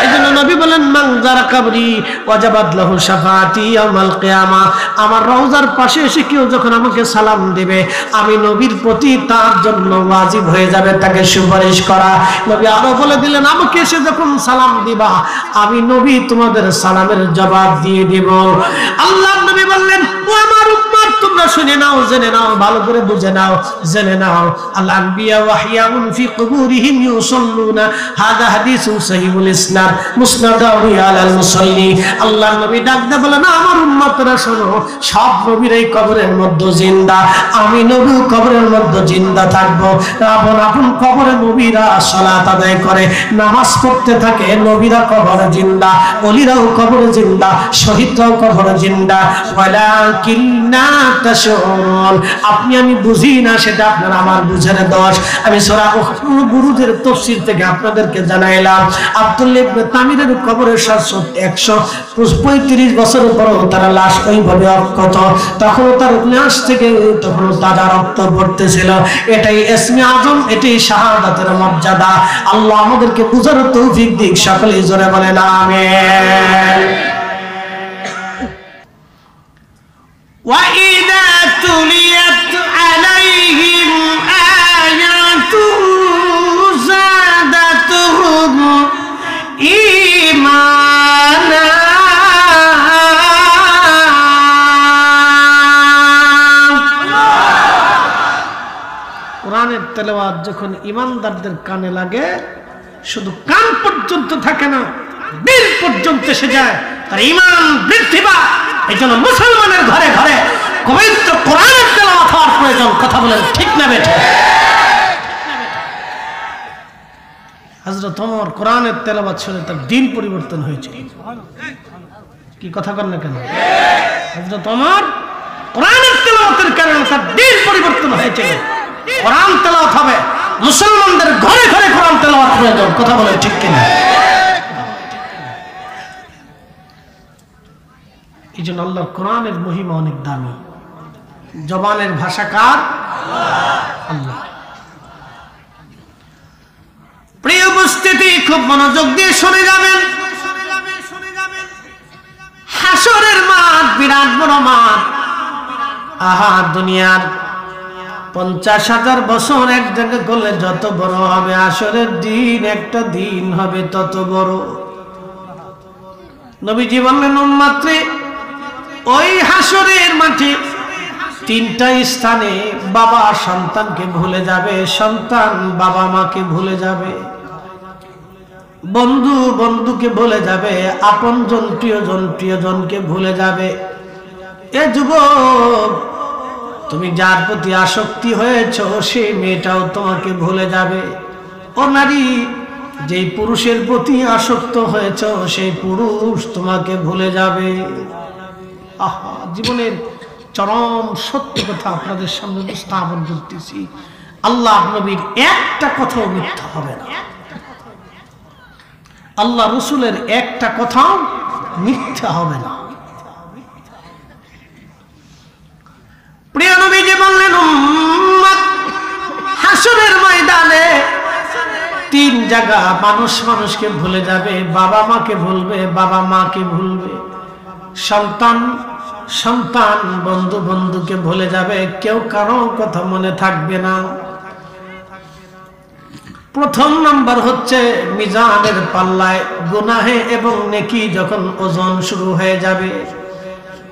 S1: এইজন্য নবী বলেন, মান যারা কবরি ওয়াজাবাত লাহু শাফাআতি ইয়াউমাল কিয়ামা। আমার রওজার পাশে এসে কেউ যখন আমাকে সালাম দিবে, আমি নবীর প্রতি তার জন্য ওয়াজিব হয়ে যাবে তাকে সুপারিশ করা। নবী আরো বলে দিলেন, আমাকে এসে যখন সালাম দিবা, আমি নবী তোমাদের সালামের জবাব দিয়ে দেব। আল্লাহর নবী বললেন, ও আমার উম্মত, তোমরা শুনে নাও, জেনে নাও, ভালো করে বুঝে নাও, জেনে নাও, আল আনবিয়া ওয়াহইয়াউন ফি কুবুরিহিম ইউসাল্লুনা। হাদা হাদিসুন সহিহুল ইসনাদ মুসনাদাহু আলাল মুসাল্লি। আল্লাহর নবী ডাক দিয়ে বলেন, আমার উম্মতরা শোনো, সব নবীরাই কবরের মধ্যে জিন্দা, আমি নবী কবরের মধ্যে জিন্দা থাকবো। আপন আপন কবরে নবীরা সালাত আদায় করে, নামাজ পড়তে থাকে, নবীরা কবরে জিন্দা, ওলিরাও কবরে জিন্দা, শহীদরাও কবরে জিন্দা। ওয়ালাকিন্না তাশউরুন, আপনি আমি বুঝি না, সেটা আপনার আমার বুঝের দোষ। আমি সূরা বুরুজের তাফসীর থেকে আপনাদেরকে জানাইলাম, আব্দুল্লাহ ইবনে তামিরের কবরের 135 বছর পরও তার লাশ ওইভাবে অক্ষত, তখন তার লাশ থেকে তখন তাজা রক্ত পড়তেছিল। এটাই ইসমে আজম, এটাই শাহাদাতের মর্যাদা। আল্লাহ আমাদেরকে বুঝার তৌফিক দিক। সকলে জোরে বলেন আমিন। وَإِذَا تُلِيَتْ عَلَيْهِمْ آيَاتُهُ তেলাওয়াত যখন ইমানদারদের কানে লাগে শুধু কান পর্যন্ত থাকে না, দিল পর্যন্ত এসে যায়, তার ঈমান বৃদ্ধি পায়। এইজন্য মুসলমানের ঘরে ঘরে পবিত্র কোরআনের তেলাওয়াত হওয়ার প্রয়োজন। কথা বলেন ঠিক না বেঠিক? হযরত ওমর কোরআনের তেলাওয়াত শুনে তার দিন পরিবর্তন হয়েছে। কি কথা বলেন না কেন? হযরত ওমর কোরআনের তেলাওয়াতের কারণে তার দিন পরিবর্তন হয়েছে। কোরআন তেলাওয়াত হবে, মুসলমানদের ঘরে ঘরে কোরআন তেলাওয়াত প্রয়োজন। কথা বলেন ঠিক কিনা? এই জন্য আল্লাহর কোরআনের মহিমা অনেক দামি। জবানের ভাষা কার? আল্লাহ। প্রিয় উপস্থিতি, খুব মনোযোগ দিয়ে শুনে যাবেন। হাসরের মাঠ বিরাট বড় মাঠ। আহা, দুনিয়ার 50,000 বছর এক জায়গায় করলে যত বড় হবে, হাসরের দিন একটা দিন হবে তত বড়। নবীজি বললেন, উম্মতরে, ওই হাসরের মাঠে 3টা স্থানে বাবা সন্তানকে ভুলে যাবে, সন্তান বাবা মাকে ভুলে যাবে, বন্ধু বন্ধুকে ভুলে যাবে, আপনজন প্রিয়জন প্রিয়জনকে ভুলে যাবে। এ যুবক, তুমি যার প্রতি আসক্তি হয়েছো সেই মেয়েটাও তোমাকে ভুলে যাবে। ও নারী, যেই পুরুষের প্রতি আসক্ত হয়েছো সেই পুরুষ তোমাকে ভুলে যাবে। আহা, জীবনের চরম সত্য কথা আপনাদের সামনে উপস্থাপন করতেছি। আল্লাহ নবীর একটা কথাও মিথ্যা হবে না, আল্লাহ রসুলের একটা কথাও মিথ্যা হবে না। প্রিয় নবীজি বললেন, উম্মত, হাসরের ময়দানে 3 জায়গা মানুষ মানুষকে ভুলে যাবে। বাবা মাকে ভুলবে, বাবা মাকে ভুলবে, সন্তান সন্তান বন্ধু বন্ধুকে ভুলে যাবে, কেউ কারো কথা মনে থাকবে না। প্রথম নাম্বার হচ্ছে মিজানের পাল্লায় গুনাহে এবং নেকি যখন ওজন শুরু হয়ে যাবে,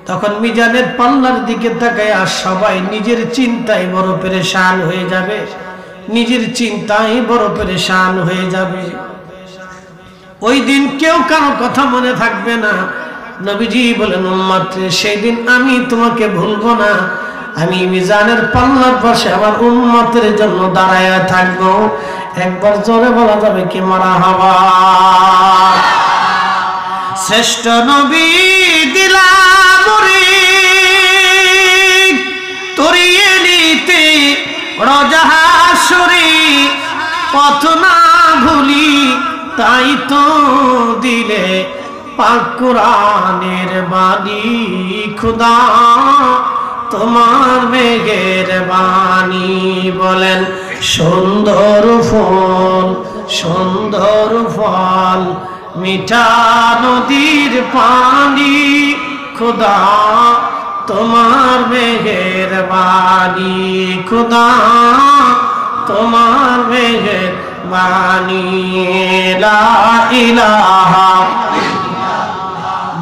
S1: তখন মিজানের পাল্লার দিকে তাকায় আর সবাই নিজের চিন্তায় বড় পেরেশান হয়ে যাবে, নিজের চিন্তায় বড় পেরেশান হয়ে যাবে। ওই দিন কেউ কারো কথা মনে থাকবে না। নবীজি বলেন, উম্মত, সেই দিন আমি তোমাকে ভুলবো না। আমি মিজানের পাল্লার পাশে আমার উম্মতের জন্য দাঁড়ায়া থাকবো। একবার জোরে বলা যাবে কি মারহাবা? শ্রেষ্ঠ নবী দিলামরে তরিয়ে নিতে রজাহাসরে পথ না ভুলি, তাই তো দিলে পাক কোরআনের বাণী। খুদা তোমার মেঘের বাণী। বলেন, সুন্দর ফল সুন্দর ফল, মিঠা নদীর পানি, খুদা তোমার মেঘের বাণী। খুদা তোমার মেঘের বাণী। লা ইলাহা,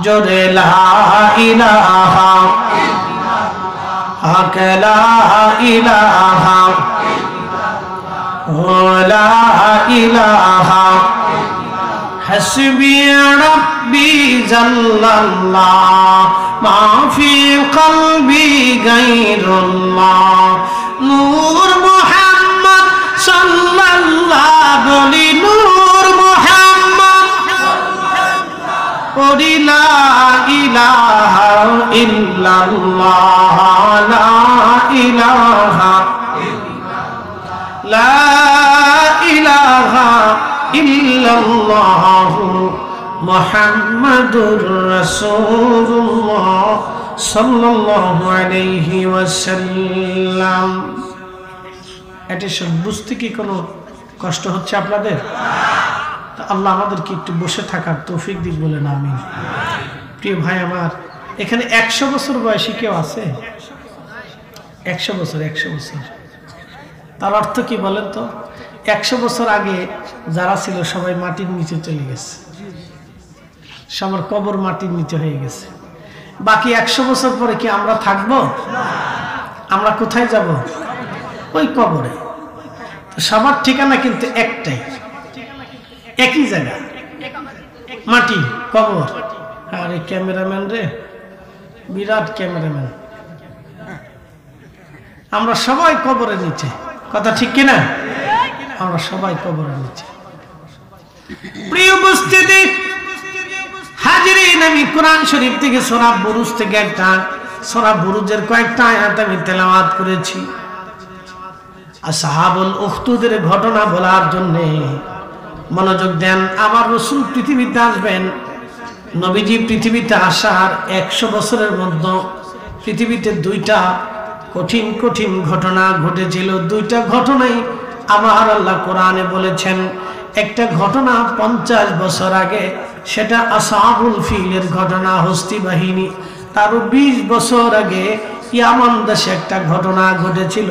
S1: জোরে লা ইলাহা, হক লা ইলাহা, লা ইলাহা, হাসবি রাব্বি জাল্লাল্লাহ, মা ফি কলবি গায়রুল্লাহ। নূর মুহাম্মদ সাল্লাল্লাহু, বলি নূর মুহাম্মদ, বলি লা ইলাহা ইল্লাল্লাহ, লা ইলাহা, লা ইলাহা ইল্লাল্লাহ, মুহাম্মাদুর রাসূলুল্লাহ সাল্লাল্লাহু আলাইহি ওয়াসাল্লাম। এটা সব বুঝতে কি কোনো কষ্ট হচ্ছে আপনাদের? আল্লাহ আমাদেরকে একটু বসে থাকার তৌফিক দিক, বলেন আমিন। প্রিয় ভাই আমার, এখানে 100 বছর বয়সী কেউ আছে? 100 বছর, 100 বছর। তার অর্থ কি বলেন তো? 100 বছর আগে যারা ছিল সবাই মাটির নিচে চলে গেছে, সবার কবর মাটির নিচে হয়ে গেছে। বাকি 100 বছর পরে কি আমরা থাকবো? আমরা কোথায় যাব? ওই কবরে। তো সবার ঠিকানা কিন্তু একটাই, একই জায়গা, মাটি, কবর। আরে ক্যামেরাম্যান রে, বিরাট ক্যামেরাম্যান। আমরা সবাই কবরের নিচে, কথা ঠিক কিনা? আমরা সবাই কবরের নিচে। প্রিয় উপস্থিতি, হাজিরিন, আমি কোরআন শরীফ থেকে সূরা বুরুজ থেকে একটা সূরা বুরুজের কয়েকটা আয়াত আমি তেলাওয়াত করেছি আসহাবুল উখদুদের ঘটনা বলার জন্য। মনোযোগ দেন। আমার রাসূল পৃথিবীতে আসবেন, নবীজি পৃথিবীতে আসার 100 বছরের মধ্যে পৃথিবীতে দুইটা কঠিন কঠিন ঘটনা ঘটেছিল। দুইটা ঘটনাই আমার আল্লাহ কোরআনে বলেছেন। একটা ঘটনা 50 বছর আগে, সেটা আসহাবুল ফিলের ঘটনা, হস্তি বাহিনী। তারও 20 বছর আগে ইয়ামান দেশে একটা ঘটনা ঘটেছিল।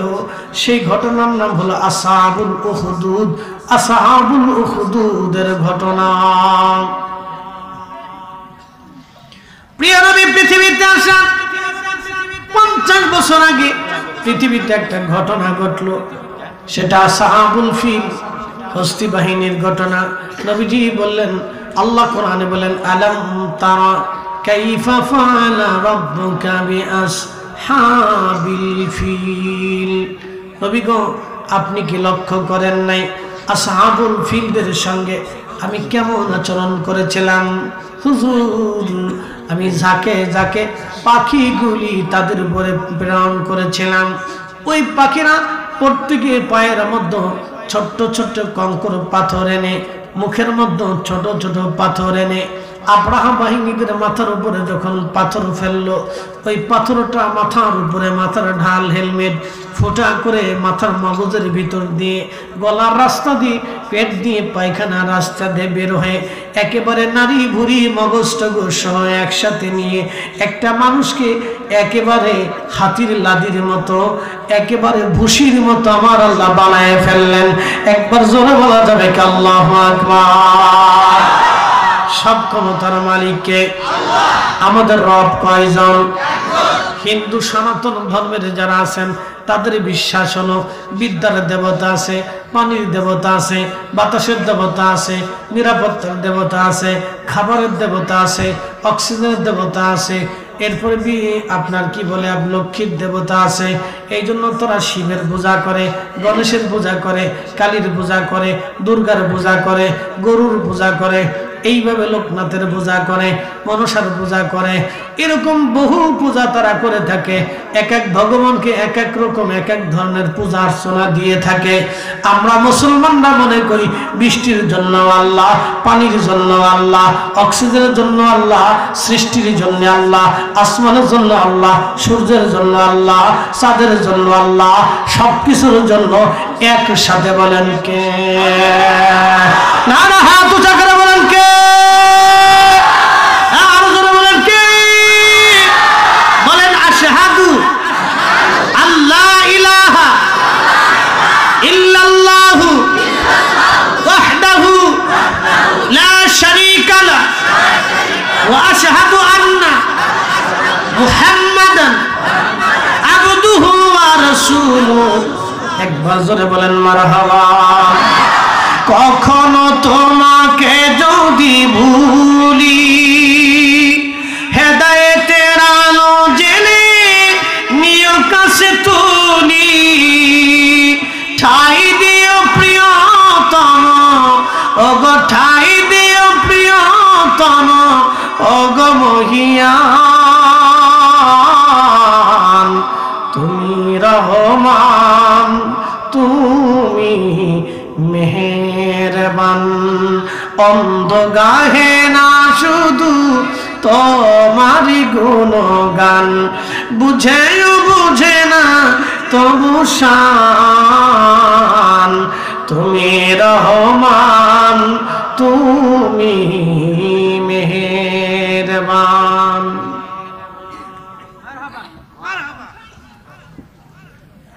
S1: সেই ঘটনার নাম হলো আসহাবুল উখদুদ, আসহাবুল উখদুদের ঘটনা। প্রিয় নবী পৃথিবীতে আসা 50 বছর আগে পৃথিবীতে একটা ঘটনা ঘটলো, সেটা আসহাবুল ফিল, হস্তি বাহিনীর ঘটনা। নবীজি বললেন, আল্লাহ কোরআনে বলেন, আলাম তারা কাইফা ফাআলা রাব্বুকা বিআসহাবিল ফিল। নবী গো, আপনি কি লক্ষ্য করেন নাই আসহাবুল ফিলদের সঙ্গে আমি কেমন আচরণ করেছিলাম? হুজুর, আমি যাকে যাকে পাখিগুলি তাদের উপরে প্রেরণ করেছিলাম, ওই পাখিরা প্রত্যেকে পায়ের মধ্যে ছোট্ট ছোট্ট কঙ্কর পাথর এনে, মুখের মধ্যে ছোট ছোট পাথর এনে আব্রাহা বাহিনীদের মাথার উপরে যখন পাথর ফেললো, ওই পাথরটা মাথার উপরে, মাথার ঢাল, হেলমেট ফোঁটা করে মাথার মগজের ভিতর দিয়ে, গলার রাস্তা দিয়ে, পেট দিয়ে, পায়খানা রাস্তা দিয়ে বের হয়ে একেবারে নারী ভুড়ি মগজ টগজ সহ একসাথে নিয়ে একটা মানুষকে একেবারে হাতির লাদির মতো, একেবারে ভুসির মতো আমার আল্লাহ বানায় ফেললেন। একবার জোরে বলা যাবে কি আল্লাহু আকবার? সব ক্ষমতার মালিককে আমাদের রব কয়জন? হিন্দু সনাতন ধর্মের যারা আছেন তাদের বিশ্বাস হলো বিদ্যার দেবতা আছে, পানির দেবতা আছে, বাতাসের দেবতা আছে, নিরাপত্তার দেবতা আছে, খাবারের দেবতা আছে, অক্সিজেনের দেবতা আছে, এরপরে আপনার কি বলে লক্ষ্মীর দেবতা আছে। এই জন্য তারা শিবের পূজা করে, গণেশের পূজা করে, কালীর পূজা করে, দুর্গার পূজা করে, গরুর পূজা করে, এইভাবে লোকনাথের পূজা করে, মনসার পূজা করে। এরকম বহু পূজা তারা করে থাকে। এক এক ভগবানকে এক এক রকম এক এক ধরনের পূজা অর্চনা দিয়ে থাকে। আমরা মুসলমানরা মনে করি বৃষ্টির জন্য আল্লাহ, পানির জন্য আল্লাহ, অক্সিজেনের জন্য আল্লাহ, সৃষ্টির জন্য আল্লাহ, আসমানের জন্য আল্লাহ, সূর্যের জন্য আল্লাহ, চাঁদের জন্য আল্লাহ, সবকিছুর জন্য একসাথে বলেন কে? না না, হাত উঁচা করে বলেন কে? আরো জোরে বলেন কে? বলেন আশহাদু আল্লা ইলাহা ইল্লাল্লাহু ওয়াহদাহু লা শারীকা লাহু ওয়া আশহাদু আন্না মুহাম্মাদান আবদুহু ওয়া রাসূলুহু। একবার জোরে বলেন মারহাবা। কখনো তোমাকে যদি ভুলি, হেদায়েতের আলো জেনে নিয় কাছে তুলি, ঠাই দিও প্রিয়তম, ওগো ঠাই দিও প্রিয়তম, ওগো মহিয়ান, তুমি রহমান, তুমি মেহেরবান। অন্ধ গাহে না শুধু তোমারি গুণগান, বুঝেও বুঝে না তবু শান, তুমি রহমান, তুমি মেহেরবান।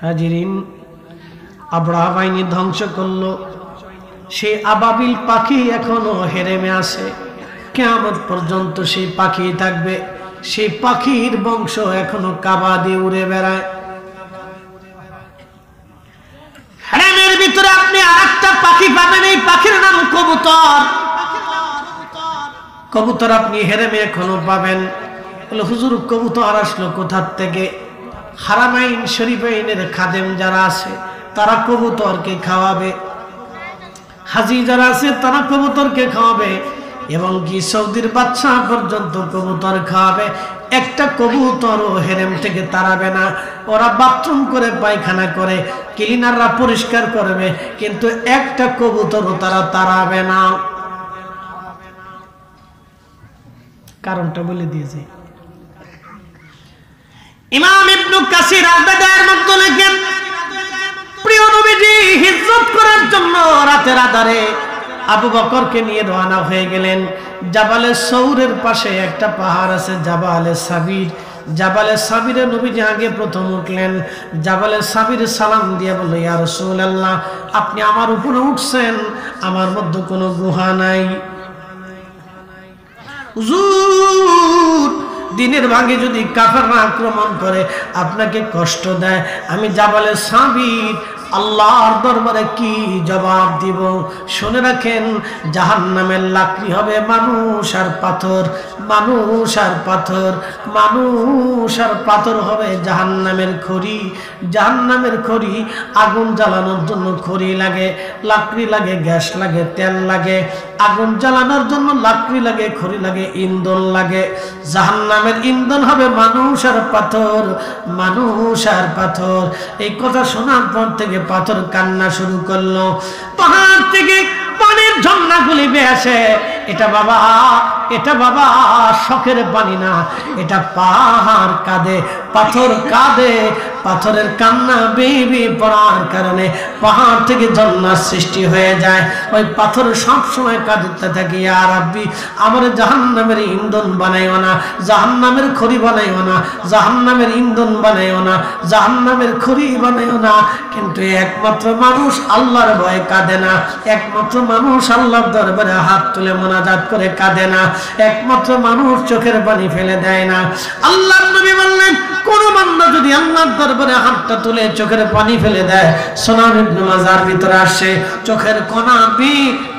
S1: হাজিরিন, আব্রাহা বাহিনী ধ্বংস করলো, সেই আবাবিল পাখি এখনো হেরেমে আছে। কিয়ামত পর্যন্ত সেই পাখি থাকবে। সেই পাখির বংশ এখনো কাবা দিয়ে উড়ে বেড়ায়। হেরেমের ভিতরে আপনি আরেকটা পাখি পাবেন, এই পাখির নাম কবুতর। কবুতর আপনি হেরেমে এখনো পাবেন। বলে হুজুর কবুতর আসলো কোথার থেকে? হারামাইন শরীফাইনের খাদেম যারা আছে তারা কবুতরকে খাওয়াবে, হাজি যারা আছে তারা কবুতরকে খাওয়াবে, এবং কি সৌদির বাদশা পর্যন্ত কবুতর খাওয়াবে। একটা কবুতরও হেরেম থেকে তাড়াবে না। ওরা বাথরুম করে পায়খানা করে, ক্লিনাররা পরিষ্কার করবে, কিন্তু একটা কবুতরও তারা তাড়াবে না। কারণটা বলে দিয়েছে ইমাম ইবনে কাসির আল-বাদায়ের মধ্যে লেখেন, প্রিয় নবীজি হিজরত করার জন্য রাতের আধারে আবু বকরকে নিয়ে রওনা হয়ে গেলেন। জাবালে সৌরের পাশে একটা পাহাড় আছে, জাবালে সাবির। জাবালে সাবিরে নবীজি আগে প্রথম উঠলেন। জাবালে সাবিরে সালাম দিয়ে বলল, ইয়া রাসূলুল্লাহ, আপনি আমার উপরে উঠছেন, আমার মধ্যে কোনো গুহা নাই। হুজুর, দিনের ভাগে যদি কাফেররা আক্রমণ করে, আপনাকে কষ্ট দেয়, আমি জাবালে সাবির আল্লাহর দরবারে কি জবাব দিব? শুনে রাখেন, জাহান্নামের লাকড়ি হবে মানুষ আর পাথর, মানুষ আর পাথর, মানুষ আর পাথর হবে জাহান্নামের খড়ি। জাহান্নামের খড়ি, আগুন জ্বালানোর জন্য খড়ি লাগে, লাকড়ি লাগে, গ্যাস লাগে, তেল লাগে। আগুন জ্বালানোর জন্য লাকড়ি লাগে, খড়ি লাগে, ইন্ধন লাগে। জাহান্নামের ইন্ধন হবে মানুষ আর পাথর, মানুষ আর পাথর। এই কথা শোনার পর থেকে পাথর কান্না শুরু করলো। পাহাড় থেকে পানির ঝর্ণাগুলি বেয়ে আসে। এটা বাবা, এটা বাবা শখের পানি না, এটা পাহাড় কাঁদে, পাথর কাঁদে। পাথরের কান্না বেয়ে পড়ার কারণে পাহাড় থেকে ঝর্ণার সৃষ্টি হয়ে যায়। ওই পাথর সবসময় কাঁদতে থাকে, ইয়া রাব্বি, আমার জাহান্নামের ইন্ধন বানাইও না, জাহান্নামের খড়ি বানাইও না, জাহান্নামের ইন্ধন বানাইও না, জাহান্নামের খড়ি বানাইও না। কিন্তু একমাত্র মানুষ আল্লাহর ভয়ে কাঁদে না, একমাত্র মানুষ আল্লাহর দরবারে হাত তুলে মোনাজাত করে কাঁদে না, একমাত্র মানুষ চোখের পানি ফেলে দেয় না। আল্লাহর নবী বললেন, কোন বান্দা যদি আল্লাহর দরবারে হাতটা তুলে চোখের পানি ফেলে দেয়, সুনান ইবনে মাজার ভিতরে আসে, চোখের কোনা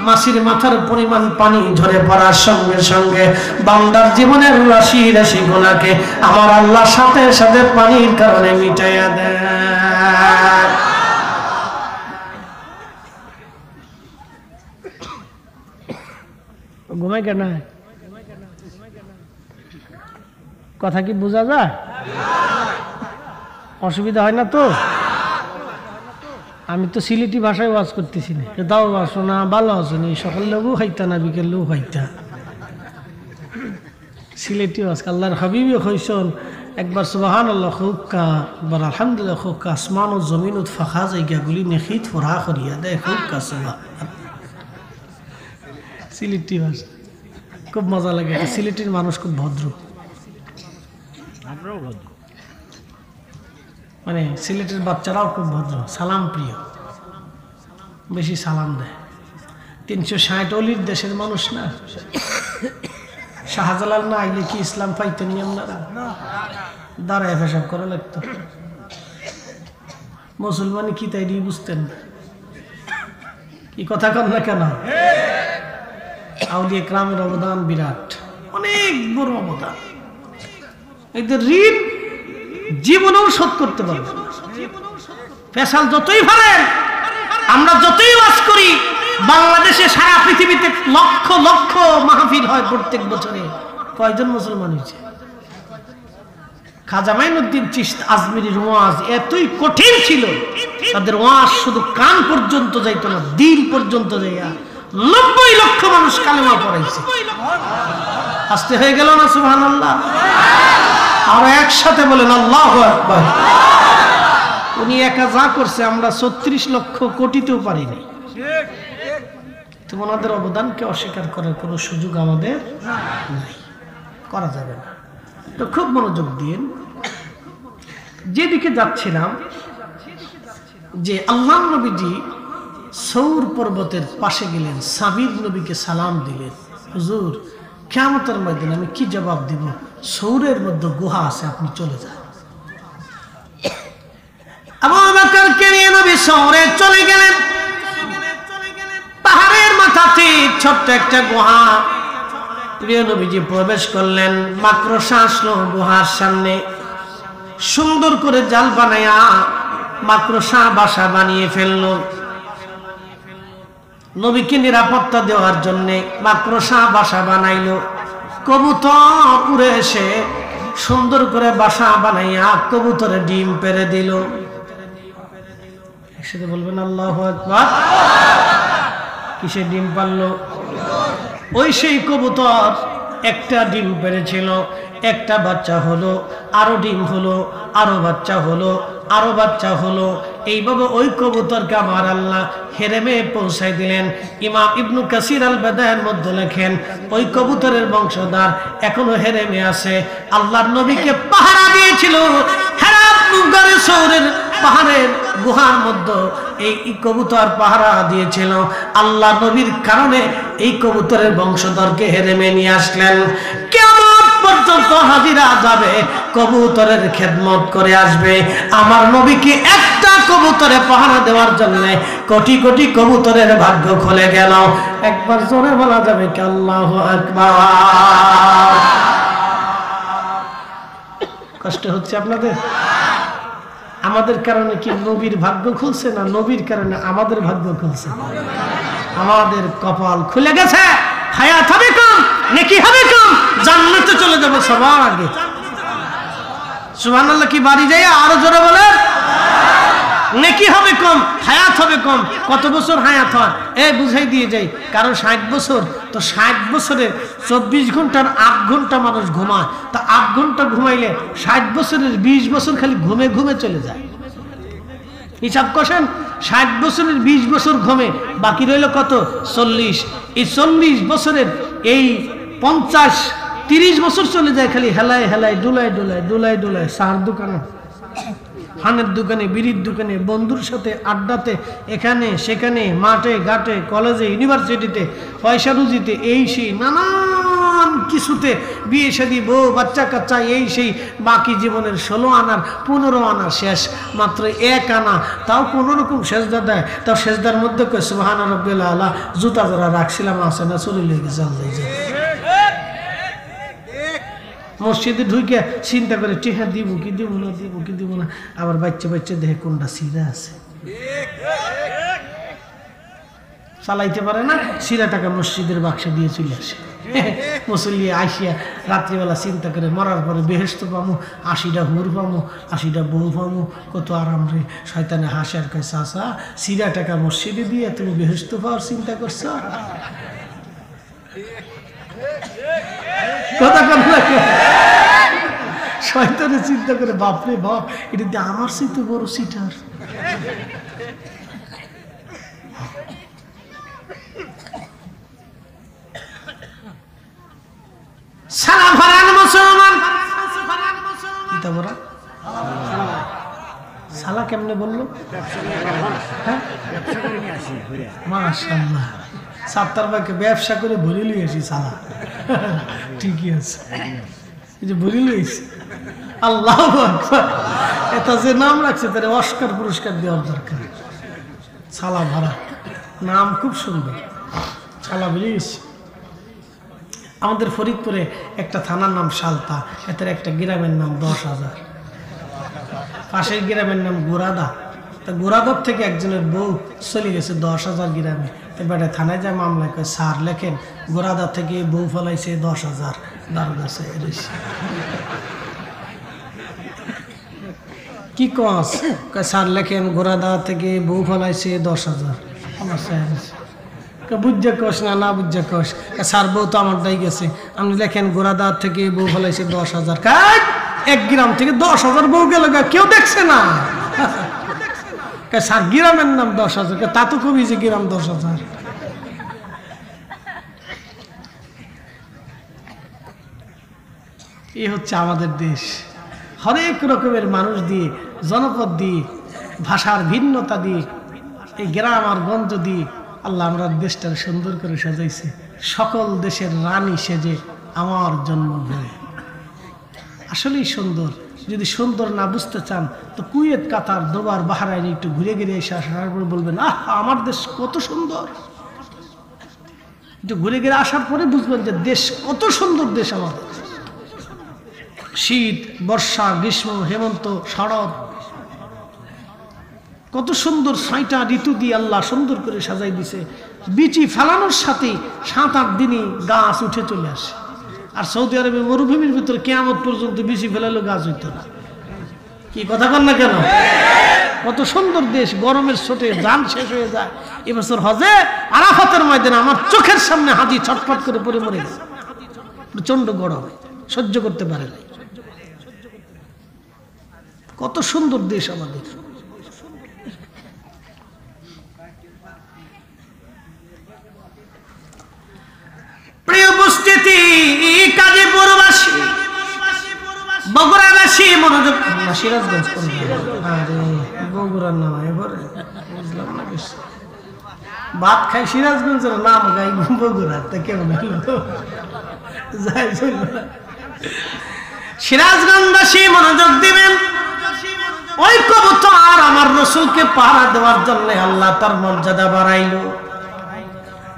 S1: মাছির মাথার পরিমাণ পানি ঝরে পড়ার সঙ্গে সঙ্গে বান্দার জীবনের রাশি রাশি গুনাহকে আমার আল্লাহ সাথে সাথে পানির কারণে মিটাইয়া দেয়। ঘুমাই কেন? কথা কি বোঝা যায়? অসুবিধা হয় না তো? আমি তো সিলেটি ভাষায় ওয়াজ করতেছি না, দাও আসো না, ভালো আছো নি, সকাল লোকও খাইতা না, বিকেল লোক খাইতা। সিলেটি ওয়াজ আল্লাহর হাবিবি হইছন, একবার সুবহানাল্লাহ খুকা, একবার আলহামদুলিল্লাহ খুকা, আসমান ও জমিন ফাঁকা জায়গাগুলি নেখিত ফোরা করিয়া দেয় খুকা। সিলেটি ভাষা খুব মজা লাগে। সিলেটির মানুষ খুব ভদ্র, মানে সিলেটের বাচ্চারাও খুব ভদ্র, সালাম প্রিয়, বেশি সালাম দেয়। 360 অলির দেশের মানুষ না। শাহজালাল না আইলে কি ইসলাম পাইতেন আপনারা? দাঁড়ায় পেশাব করা লাগতো। মুসলমানি কি তাই দিয়ে বুঝতেন না? কি কথা কন না কেন? আউলিয়া কেরামের অবদান বিরাট, অনেক বড় অবদান। এদের ঋণ জীবনেও শোধ করতে পারবে। ফেসাল যতই ভালেন, আমরা যতই ওয়াজ করি, বাংলাদেশে সারা পৃথিবীতে লক্ষ লক্ষ মাহফিল হয় প্রত্যেক বছরে, কয়জন মুসলমান হয়েছে? খাজা মাইনুদ্দিন চিশতি আজমিরির ওয়াজ এতই কঠিন ছিল, তাদের ওয়াজ শুধু কান পর্যন্ত যাইতো না, দিল পর্যন্ত যাইয়া 90 লক্ষ মানুষ কালেমা পড়াইছে। আস্তে হয়ে গেল না? সুবহানাল্লাহ। আর একসাথে বলেন আল্লাহু আকবার। উনি একা যা করছে আমরা 36 লক্ষ কোটিতেও পারিনি। তো ওনাদের অবদানকে অস্বীকার করার কোনো সুযোগ আমাদের নাই, করা যাবে না। তো খুব মনোযোগ দিন। যেদিকে যাচ্ছিলাম, যে আল্লাহ নবীজি সৌর পর্বতের পাশে গেলেন, সাবির নবীকে সালাম দিলেন, হুজুর কিয়ামতের ময়দানে আমি কি জবাব দিব? সৌরের মধ্যে গুহা আছে, আপনি চলে যান। আবু বকরকে নিয়ে নবী সৌরে চলে গেলেন। ছোট্ট একটা গুহা, প্রিয় নবীজি প্রবেশ করলেন। মাকড়সা আসলো গুহার সামনে, সুন্দর করে জাল বানায়া মাকড়সা বাসা বানিয়ে ফেললো। নবীকে নিরাপত্তা দেওয়ার জন্য মাকড়সা বাসা বানাইলো। কবুতর উড়ে এসে সুন্দর করে বাসা বানাইয়া কবুতরে ডিম পেড়ে দিল। একসাথে বলবেন আল্লাহু আকবার। কিসে ডিম পারলো? ওই সেই কবুতর একটা ডিম পেড়েছিল, একটা বাচ্চা হলো, আরো ডিম হলো, আরো বাচ্চা হলো, আরো বাচ্চা হলো। এইভাবে ওই কবুতরকে আমার আল্লাহ হেরেমে পৌঁছাই দিলেন। ইমাম ইবনু কাসির আল বাদায়ের মধ্যে লেখেন, ওই কবুতরের বংশধর এখনো হেরেমে আছে। আল্লাহর নবীকে পাহারা দিয়েছিল হেরাত মুগারে শহরের পাহাড়ের গুহার মধ্যে এই কবুতর পাহারা দিয়েছিল। আল্লাহ নবীর কারণে এই কবুতরের বংশধরকে হেরেমে নিয়ে আসলেন। কিয়ামত পর্যন্ত হাজিরা যাবে, কবুতরের খেদমত করে আসবে। আমার নবীকে একটা কবুতরে পাহারা দেওয়ার জন্য কোটি কোটি কবুতরের ভাগ্য খুলে গেল। একবার জোরে বলা যাবে কি আল্লাহু আকবার। কষ্ট হচ্ছে আপনাদের? আমাদের কারণে কি নবীর ভাগ্য খুলছে, না নবীর কারণে আমাদের ভাগ্য খুলছে? আমাদের কপাল খুলে গেছে। হায়াত হবে কম, নেকি হবে কম, জান্নাতে চলে যাবো সবার আগে। সুবহানাল্লাহ। কি বাড়ি যাই আরো জোরে বলে। নেকি হবে কম, হায়াত হবে কম। কত বছর হায়াত হয় এই বুঝাই দিয়ে যাই। কারণ 60 বছর, তো 60 বছরে 24 ঘন্টার 8 ঘন্টা মানুষ ঘুমায়। তা 8 ঘন্টা ঘুমাইলে 60 বছরের 20 বছর খালি ঘুমে ঘুমে চলে যায়। হিসাব করেন, 60 বছরের 20 বছর ঘুমে, বাকি রইল কত? 40। এই 40 বছরের এই 50-30 বছর চলে যায় খালি হেলায় হেলায় ডুলায় ডুলায় ডুলায় ডুলায় সার দোকানে, ফানের দোকানে, বিড়ির দোকানে, বন্ধুর সাথে আড্ডাতে, এখানে সেখানে, মাঠে ঘাটে, কলেজে, ইউনিভার্সিটিতে, পয়সা রুজিতে, এই সেই নানান কিছুতে, বিয়ে শাদী, বউ বাচ্চা কাচ্চা, এই সেই। বাকি জীবনের 16 আনার 15 আনা শেষ, মাত্র 1 আনা, তাও কোনো রকম সেজদা দেয়। তাও সেজদার মধ্যে কয় সুবহানা রাব্বিল আলা, জুতা জোড়া রাখছিলাম আছে না, চলে লেগে যাবে। মসজিদে ঢুকে চিন্তা করে টিহা দিব কি দিব না, দিব কি দিব না। আবার বাচ্চা বাচ্চা দেখে কোনটা সিরা আছে, চালাইতে পারে না, সিরা টাকা মসজিদের বাক্সে দিয়ে চলে আসে। মুসল্লি আসিয়া রাত্রিবেলা চিন্তা করে মরার পরে বেহেশত পামু, 80টা হুর পামু, 80টা বউ পামু, কত আরাম রে। শয়তানে হাসে আর কয়, চাচা সিরা টাকা মসজিদে দিয়ে তুমি বেহেশত পাওয়ার চিন্তা করছো? কথা কথা শয়তানে চিন্তা করে, বাপরে বাপ, এটা দিয়ে আমার চিন্তা বড় সিটার। সালা ভরান মুসলমান, সালা কেমনে বললো? মাশাআল্লাহ, সাত্তার ভাইকে ব্যবসা করে ভরে লিয়ে আসি সালা। ঠিকই আছে, এই যে ভরে লিয়েছি। আল্লাহু আকবার। এটা যে নাম রাখছে তার অস্কার পুরস্কার দেওয়ার দরকার। সালা ভরা নাম খুব সুন্দর, সালা বেরিয়েছে। আমাদের ফরিদপুরে একটা থানার নাম সালতা, এদের একটা গ্রামের নাম 10,000, পাশের গ্রামের নাম গোরাদা। তা গোরাদার থেকে একজনের বউ চলে গেছে 10,000 গ্রামে। এবারে থানায় যায় মামলা করে, স্যার লেখেন গোরাদা থেকে বউ ফলাইছে 10,000, দারোগা রয়েছে। কি কস? স্যার লেখেন গোরাদা থেকে বউ ফলাইছে 10,000। আমার বুঝে কস না, না বুঝে কস। স্যার বউ তো আমারটাই গেছে, আপনি লেখেন গোরাদা থেকে বউ ফলাইছে 10,000। এক গ্রাম থেকে 10,000 বউ গেল, কেউ দেখছে না। স্যার গ্রামের নাম 10,000, তা তো খুবই যে গ্রাম 10,000। এই হচ্ছে আমাদের দেশ। হরেক রকমের মানুষ দিয়ে, জনপদ দিয়ে, ভাষার ভিন্নতা দিয়ে, এই গ্রাম আর গঞ্জ দিয়ে আল্লাহ আমরা দেশটা সুন্দর করে সাজাইছে। সকল দেশের রানী সেজে আমার জন্মভূমি। আসলেই সুন্দর। যদি সুন্দর না বুঝতে চান তো কুয়েত, কাতার, দুবার, বাহরাইন একটু ঘুরে ঘুরে এসে আসার পর বলবেন, আহ আমার দেশ কত সুন্দর। একটু ঘুরে ঘুরে আসার পরে বুঝবেন যে দেশ কত সুন্দর দেশ আমাদের। শীত, বর্ষা, গ্রীষ্ম, হেমন্ত, শরৎ, কত সুন্দর 6টা ঋতু দিয়ে আল্লাহ সুন্দর করে সাজাই দিছে। বিচি ফেলানোর সাথে 7-8 দিনই গাছ উঠে চলে আসে। আর সৌদি আরবে মরুভূমির ভিতরে কিয়ামত পর্যন্ত বিচি ফেলালো গাছ হইতো না। কি কথা বল না কেন? কত সুন্দর দেশ, গরমের ছোটে জান শেষ হয়ে যায়। এবছর হজে আরাফাতের ময়দানে আমার চোখের সামনে হাজি ছটফট করে পড়ে মরে গেছে, প্রচন্ড গরম, সহ্য করতে পারে না। কত সুন্দর দেশ আমাদের। প্রিয় উপস্থিতি, কাজীপুরবাসী, বগুড়াবাসী মনোযোগ, সিরাজগঞ্জ বগুড়ার নাম এবারে বুঝলাম না কিছু। ভাত খাই সিরাজগঞ্জের, নাম গাই বগুড়া, তা কেমন যাই সিরাজগঞ্জবাসী মনোযোগ দিবেন। ওই কবুতর আমার রসুলকে পাহারা দেওয়ার জন্য আল্লাহ তার মর্যাদা বাড়াইল।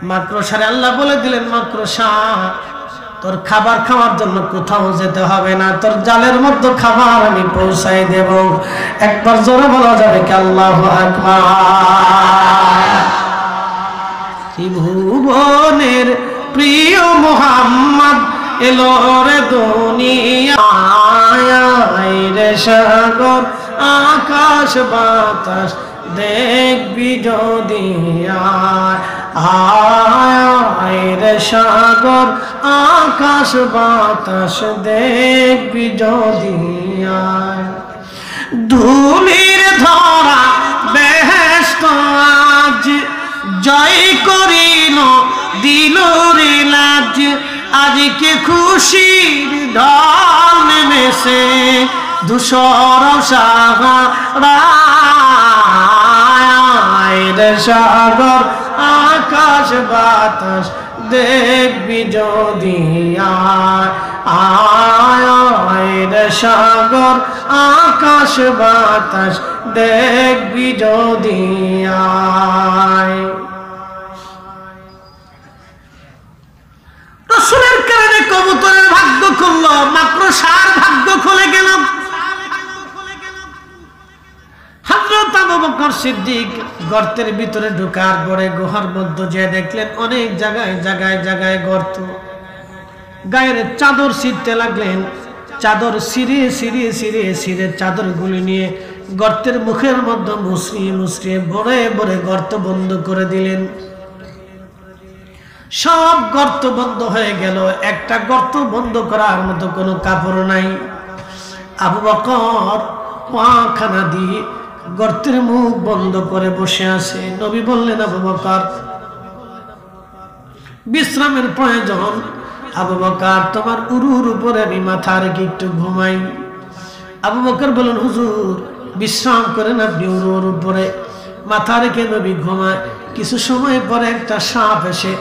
S1: মাকড়সারে আল্লাহ বলে দিলেন, মাকড়সা তোর খাবার খাওয়ার জন্য কোথাও যেতে হবে না, তোর জালের মধ্যে খাবার আমি পৌঁছাই দেব। একবার জোরে বলা যাবে কি আল্লাহু আকবার। ত্রিভুবনের প্রিয় মুহাম্মদ এলো রে দুনিয়ায়, রে সাগর আকাশ বাতাস দেখবি যদি আয়, রে সাগর আকাশ বাতাস দেখবি যদি আয়। ধুলির ধরা বেহেশত আজ জয় করিল দিল রে লাজ, আজকে খুশির ঢল নেমেছে ধূসর সাহারায়, রে সাগর আকাশ বাতাস দেখবি যদি আয়, রে সাগর আকাশ বাতাস দেখবি যদি আয়। রসুলের কারণে কবুতরের ভাগ্য খুলল, মাকড়সার ভাগ্য খুলে গেল। হযরত আবু বকর সিদ্দিক গর্তের ভিতরে ঢোকার পরে গুহার মধ্যে যে দেখলেন অনেক জায়গায় জায়গায় জায়গায় গর্ত। গায়ের চাদর ছিঁড়তে লাগলেন, চাদর ছিঁড়ে ছিঁড়ে ছিঁড়ে ছিঁড়ে চাদরগুলি নিয়ে গর্তের মুখের মধ্যে মুছড়িয়ে মুছড়িয়ে ভরে ভরে গর্ত বন্ধ করে দিলেন। সব গর্ত বন্ধ হয়ে গেল, একটা গর্ত বন্ধ করার মতো কোনো কাপড় নাই। আবু বকর পাখানা দিয়ে গর্তের মুখ বন্ধ করে বসে আছে। নবী বললেন, আবু বকর বিশ্রামের প্রয়োজন। আবু বকর তোমার উরুর উপরে আমি মাথা রেখে একটু ঘুমাই। আবু বকর বলেন, হুজুর বিশ্রাম করেন আপনি উরুর উপরে মাথা রেখে। নবী ঘুমায়। কিছু সময় পরে একটা সাপ এসে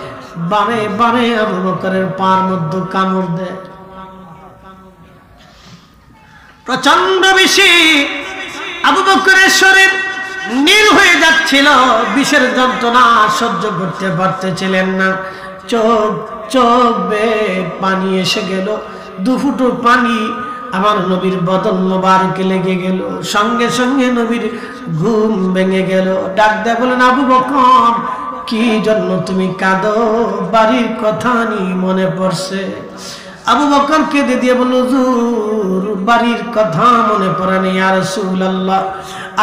S1: বারে বারে আবু বকরের পার মধ্যে কামড় দেয়। প্রচন্ড বেশি আবু বকরের শরীর নীল হয়ে যাচ্ছিল, বিষের যন্ত্রণা সহ্য করতে পারতেছিলেন না। চোখ চোখ বেয়ে পানি এসে গেল, দুফুটো পানি আমার নবীর বদন মোবারকে লেগে গেল। সঙ্গে সঙ্গে নবীর ঘুম ভেঙে গেল। ডাক দেয়া বলেন, আবু বকর কি জন্য তুমি কাঁদো? বাড়ির কথা নিয়ে মনে পড়ছে। আবু বকর কেঁদে দিয়ে বলল, হুজুর বাড়ির কথা মনে পড়ে না ইয়া রাসূলুল্লাহ।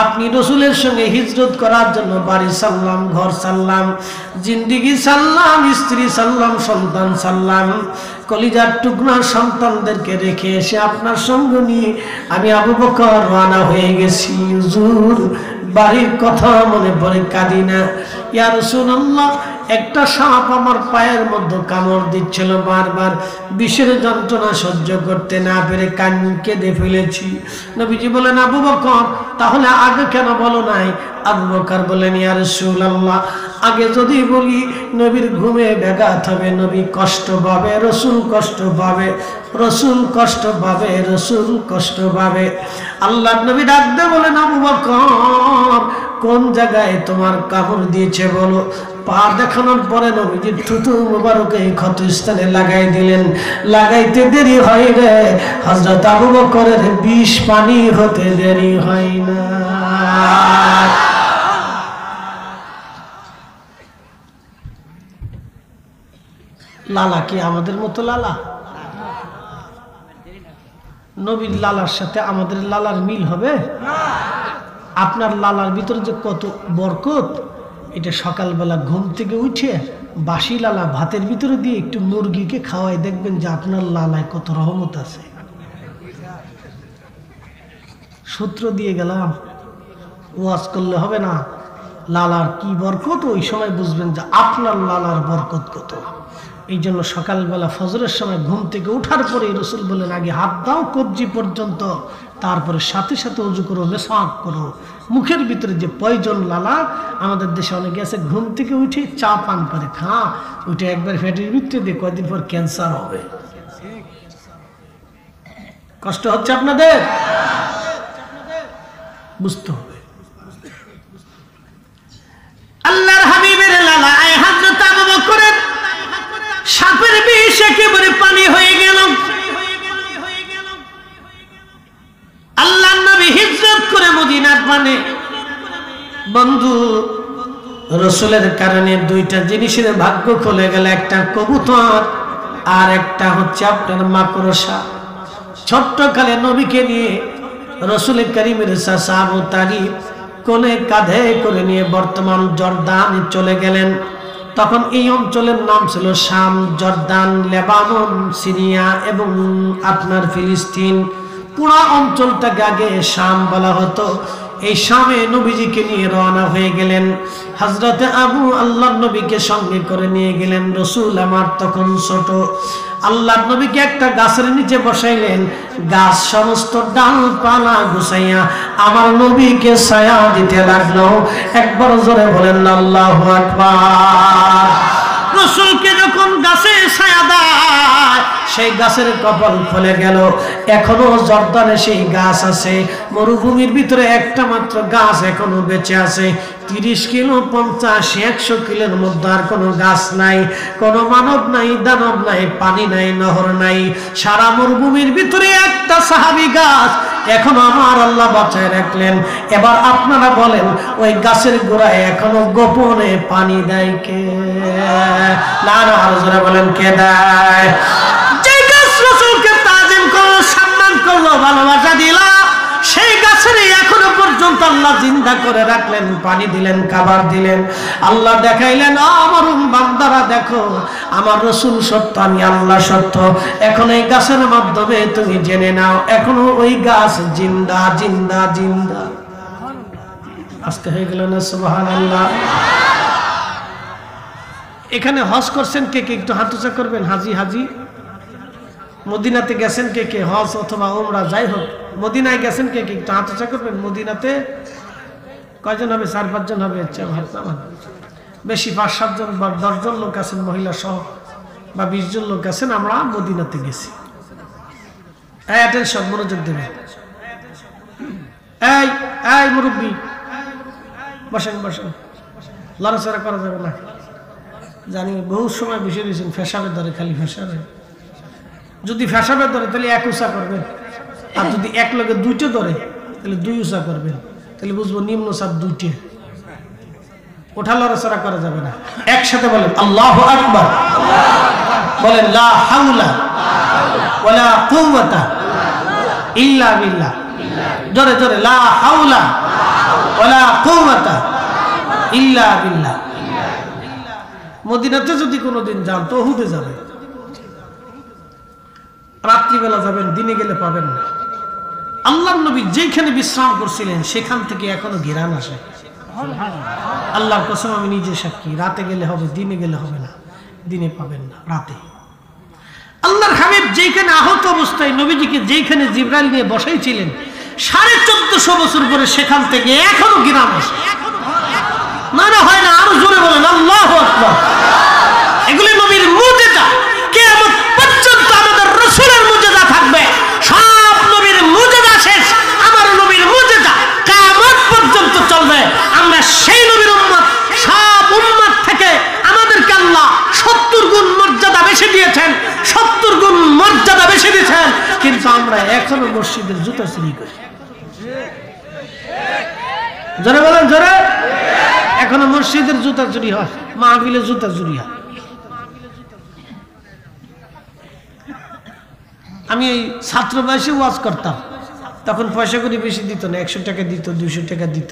S1: আপনি রসুলের সঙ্গে হিজরত করার জন্য বাড়ি সাল্লাম, ঘর সাল্লাম, জিন্দিগি সাল্লাম, স্ত্রী সাল্লাম, সন্তান সাল্লাম, কলিজার টুকরা সন্তানদেরকে রেখে এসে আপনার সঙ্গ নিয়ে আমি আবু বকর রওনা হয়ে গেছি। হুজুর বাড়ির কথা মনে পড়ে কাঁদি না ইয়া রাসূলুল্লাহ। একটা সাপ আমার পায়ের মধ্যে কামড় দিচ্ছিল বারবার, বিষের যন্ত্রণা সহ্য করতে না পেরে কেঁদে ফেলেছি। নবীজি বলেন, আবু বকর তাহলে আগে কেন বলো নাই? আবু বকর বলেন, ইয়া রাসূলুল্লাহ আগে যদি বলি নবীর ঘুমে ব্যাঘাত হবে, নবী কষ্ট পাবে, রসুল কষ্ট পাবে, রসুল কষ্ট পাবে, রসুল কষ্ট পাবে। আল্লাহ নবী ডাকতে বলেন, আবু বকর কোন জায়গায় তোমার কামড় দিয়েছে বলো। পা দেখানোর পরে নবীজির থুতু মুবারকে ক্ষতস্থানে লাগাই দিলেন। লাগাইতে দেরি হয় রে, হযরত আবু বকরের বিষ পানি হতে দেরি হয় না। লালা কি আমাদের মতো লালা? নবীর লালার সাথে আমাদের লালার মিল হবে? আপনার লালার ভিতরে যে কত বরকত, এটা সকালবেলা ঘুম থেকে উঠে বাসি লালা ভাতের ভিতরে দিয়ে একটু মুরগিকে খাওয়াই, দেখবেন যে আপনার লালায় কত রহমত আছে। সূত্র দিয়ে গেলাম, ওয়াজ করলে হবে না। লালার কি বরকত ওই সময় বুঝবেন যে আপনার লালার বরকত কত। এই জন্য সকালবেলা ফজরের সময় ঘুম থেকে উঠার পরে রাসূল বলেন, আগে হাত দাও কবজি পর্যন্ত, তারপরে সাথে সাথে ওযু করো, মেসওয়াক করো। মুখের ভিতরে যে পয়জন লালা, আমাদের দেশে অনেকে আছে ঘুম থেকে উঠে চা পান করে, উঠে একবার ফ্যাটের ভিতরে দিয়ে কয়েকদিন পর ক্যান্সার হবে। কষ্ট হচ্ছে আপনাদের? বুঝতে হবে। আল্লাহর হাবিবের লালা হযরত আবু বকরের সাপের বিষ একেবারে পানি হয়ে গেল। আল্লাহর নবী হিজরত করে মদিনার পানে। বন্ধু, রাসূলের কারণে দুইটা জিনিসের ভাগ্য খুলে গেল, একটা কবুতর আর একটা হচ্ছে আপনার মাকড়সা। ছোট্ট কালে নবীকে নিয়ে রাসূল কারীমের চাচা আবু তালিব কোলে কাঁধে করে নিয়ে বর্তমান জর্দানে চলে গেলেন। তখন এই অঞ্চলের নাম ছিল শাম, জর্দান, লেবানন, সিরিয়া এবং আপনার ফিলিস্তিন। পুরো অঞ্চলটাকে আগে শাম বলা হতো। এই শামে নবীজিকে নিয়ে রওনা হয়ে গেলেন। হযরতে আবু আল্লাহর নবীকে সঙ্গে করে নিয়ে গেলেন। রাসূল আমার তখন ছোট। আল্লাহর নবীকে একটা গাছের নিচে বসাইলেন। গাছ সমস্ত ডালপালা গুছাইয়া আমার নবীকে ছায়া দিতে লাগলো। একবার জোরে বলেন আল্লাহু আকবার। রাসূলকে যখন গাছে ছায়া দেয়, সেই গাছের কপাল খুলে গেল। এখনো জর্দানে সেই গাছ আছে। মরুভূমির ভিতরে একটা মাত্র গাছ এখনো বেঁচে আছে। 30 কিলো, 50, 100 কিলোর মধ্যে আর কোনো গাছ নাই, কোনো মানব নাই, দানব নাই, পানি নাই, নহর নাই। সারা মরুভূমির ভিতরে একটা সাহাবী গাছ এখনো আমার আল্লাহ বাঁচায় রাখলেন। এবার আপনারা বলেন, ওই গাছের গোড়ায় এখনো গোপনে পানি দেয় কে? না না, আরো জোরে বলেন, কে দেয়? যে গাছ রাসূলকে তাজিম করলো, সম্মান করলো, ভালোবাসা দিল, সেই গাছের এখনো পর্যন্ত আল্লাহ জিন্দা করে রাখলেন, পানি দিলেন, খাবার দিলেন। আল্লাহ দেখাইলেন, আমার বান্দারা দেখো, আমার রাসূল সত্য, আমি আল্লাহ সত্য। এখন এই গাছের মাধ্যমে তুমি জেনে নাও, এখনো ওই গাছ জিন্দা জিন্দা জিন্দা। আজকে হয়ে গেল না সুবহানাল্লাহ। এখানে হজ করছেন কে কে? একটু হাত উঁচা করবেন। হাজি হাজি। মদিনাতে গেছেন কে কে? হজ অথবা উমরা যাই হোক, মদিনায় গেছেন কে কে? একটু হাত উঁচা করবেন। মদিনাতে কয়জন হবে? 4-5 জন হবে। বেশি 5-7 জন বা 10 জন লোক আছেন, মহিলা সহ, বা 20 জন লোক আছেন। আমরা মদিনাতে গেছি। অ্যাটেনশন, মনোযোগ দেবেন। এই এই মুরব্বী, বসেন বসেন, লড়াচড়া করা যাবে না। জানি বহু সময় বসে দিয়েছেন ফেসাবের ধরে, খালি ফেসাবে। যদি ফেসাবের ধরে তাহলে 1 উঁচা করবেন, আর যদি এক লগে 2টে ধরে তাহলে 2 উঁচা করবেন। তাহলে বুঝবো নিম্ন চাপ 2টে। ওঠা লড়াচড়া করা যাবে না। একসাথে বলেন আল্লাহু আকবার, বলেন লা হাওলা ওয়ালা কুওয়াতা ইল্লা বিল্লাহ। জোরে জোরে, লা হাওলা ওয়ালা কুওয়াতা ইল্লা বিল্লাহ। মদিনাতে যদি কোনোদিন যান তো উহুদে যাবেন, রাত্রিবেলা যাবেন, দিনে গেলে পাবেন না। আল্লাহর নবী যেখানে বিশ্রাম করছিলেন সেখান থেকে এখনো ঘেরান আসে। আল্লাহর কসম, আমি নিজে সাক্ষী। রাতে গেলে হবে, দিনে গেলে হবে না। দিনে পাবেন না, রাতে। আল্লাহর হাবিব যেখানে আহত অবস্থায় নবীজিকে যেখানে জিবরাইল নিয়ে বসাইছিলেন, 1450 বছর পরে সেখান থেকে এখনো ঘেরান আসে। না না, হয় না। আরো জোরে বলেন আল্লাহু আকবার। এগুলি নবীর মুজিজা। কিয়ামত পর্যন্ত আমাদের রাসূলের মুজিজা থাকবে। সব নবীর মুজিজা শেষ, আমার নবীর মুজিজা কিয়ামত পর্যন্ত চলবে। আমরা সেই নবীর উম্মত। সব উম্মত থেকে বেশি দিয়েছেন, 70 গুণ মর্যাদা বেশি দিয়েছেন, কিন্তু আমরা এখনো মসজিদের জুতা চুরি করি। জোরে বলেন, জোরে। এখনো মসজিদের জুতা চুরি হয়, মাহফিলে জুতা চুরি হয়। আমি এই ছাত্র বয়সে ওয়াজ করতাম, তখন পয়সা করে বেশি দিত না, 100 টাকা দিত, 200 টাকা দিত।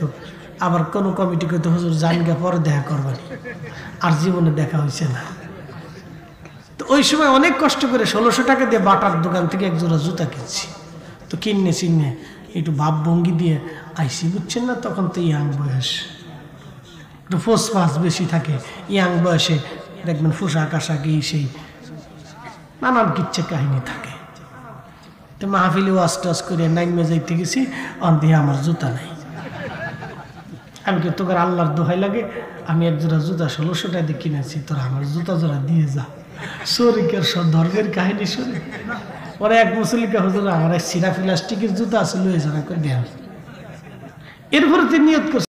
S1: আবার কোন কমিটি করতে, হুজুর জানগা পরে দেখা করবেন, আর জীবনে দেখা হয়েছে না। তো ওই সময় অনেক কষ্ট করে 1600 টাকা দিয়ে বাটার দোকান থেকে এক জোড়া জুতা কিনছি। তো কিনে চিনে একটু ভাব ভঙ্গি দিয়ে আইসি, বুঝছেন না, তখন তো ইয়াং বয়স, একটু ফোস ফাস বেশি থাকে। ইয়াং বয়সে দেখবেন পোশাক আশাক এই সেই নানান কিচ্ছা কাহিনী থাকে। তো মাহফিলে ওয়াজ টাজ করে নাইমে যাইতে গেছি, অন্ধিয়ে আমার জুতা নাই। আমি কি তোকে আল্লাহর দোহাই লাগে, আমি এক জোড়া জুতা 1600 টাকা দিয়ে কিনেছি, তোরা আমার জুতা জোড়া দিয়ে যা। শরিকের সব ধর্মের কাহিনী শুনে ওরা এক মুসলিমকে, হুজুর আমার এক সিরা প্লাস্টিকের জুতা আছে, লয়ে যাবে করে দেওয়া। এরপরে নিয়ত করছে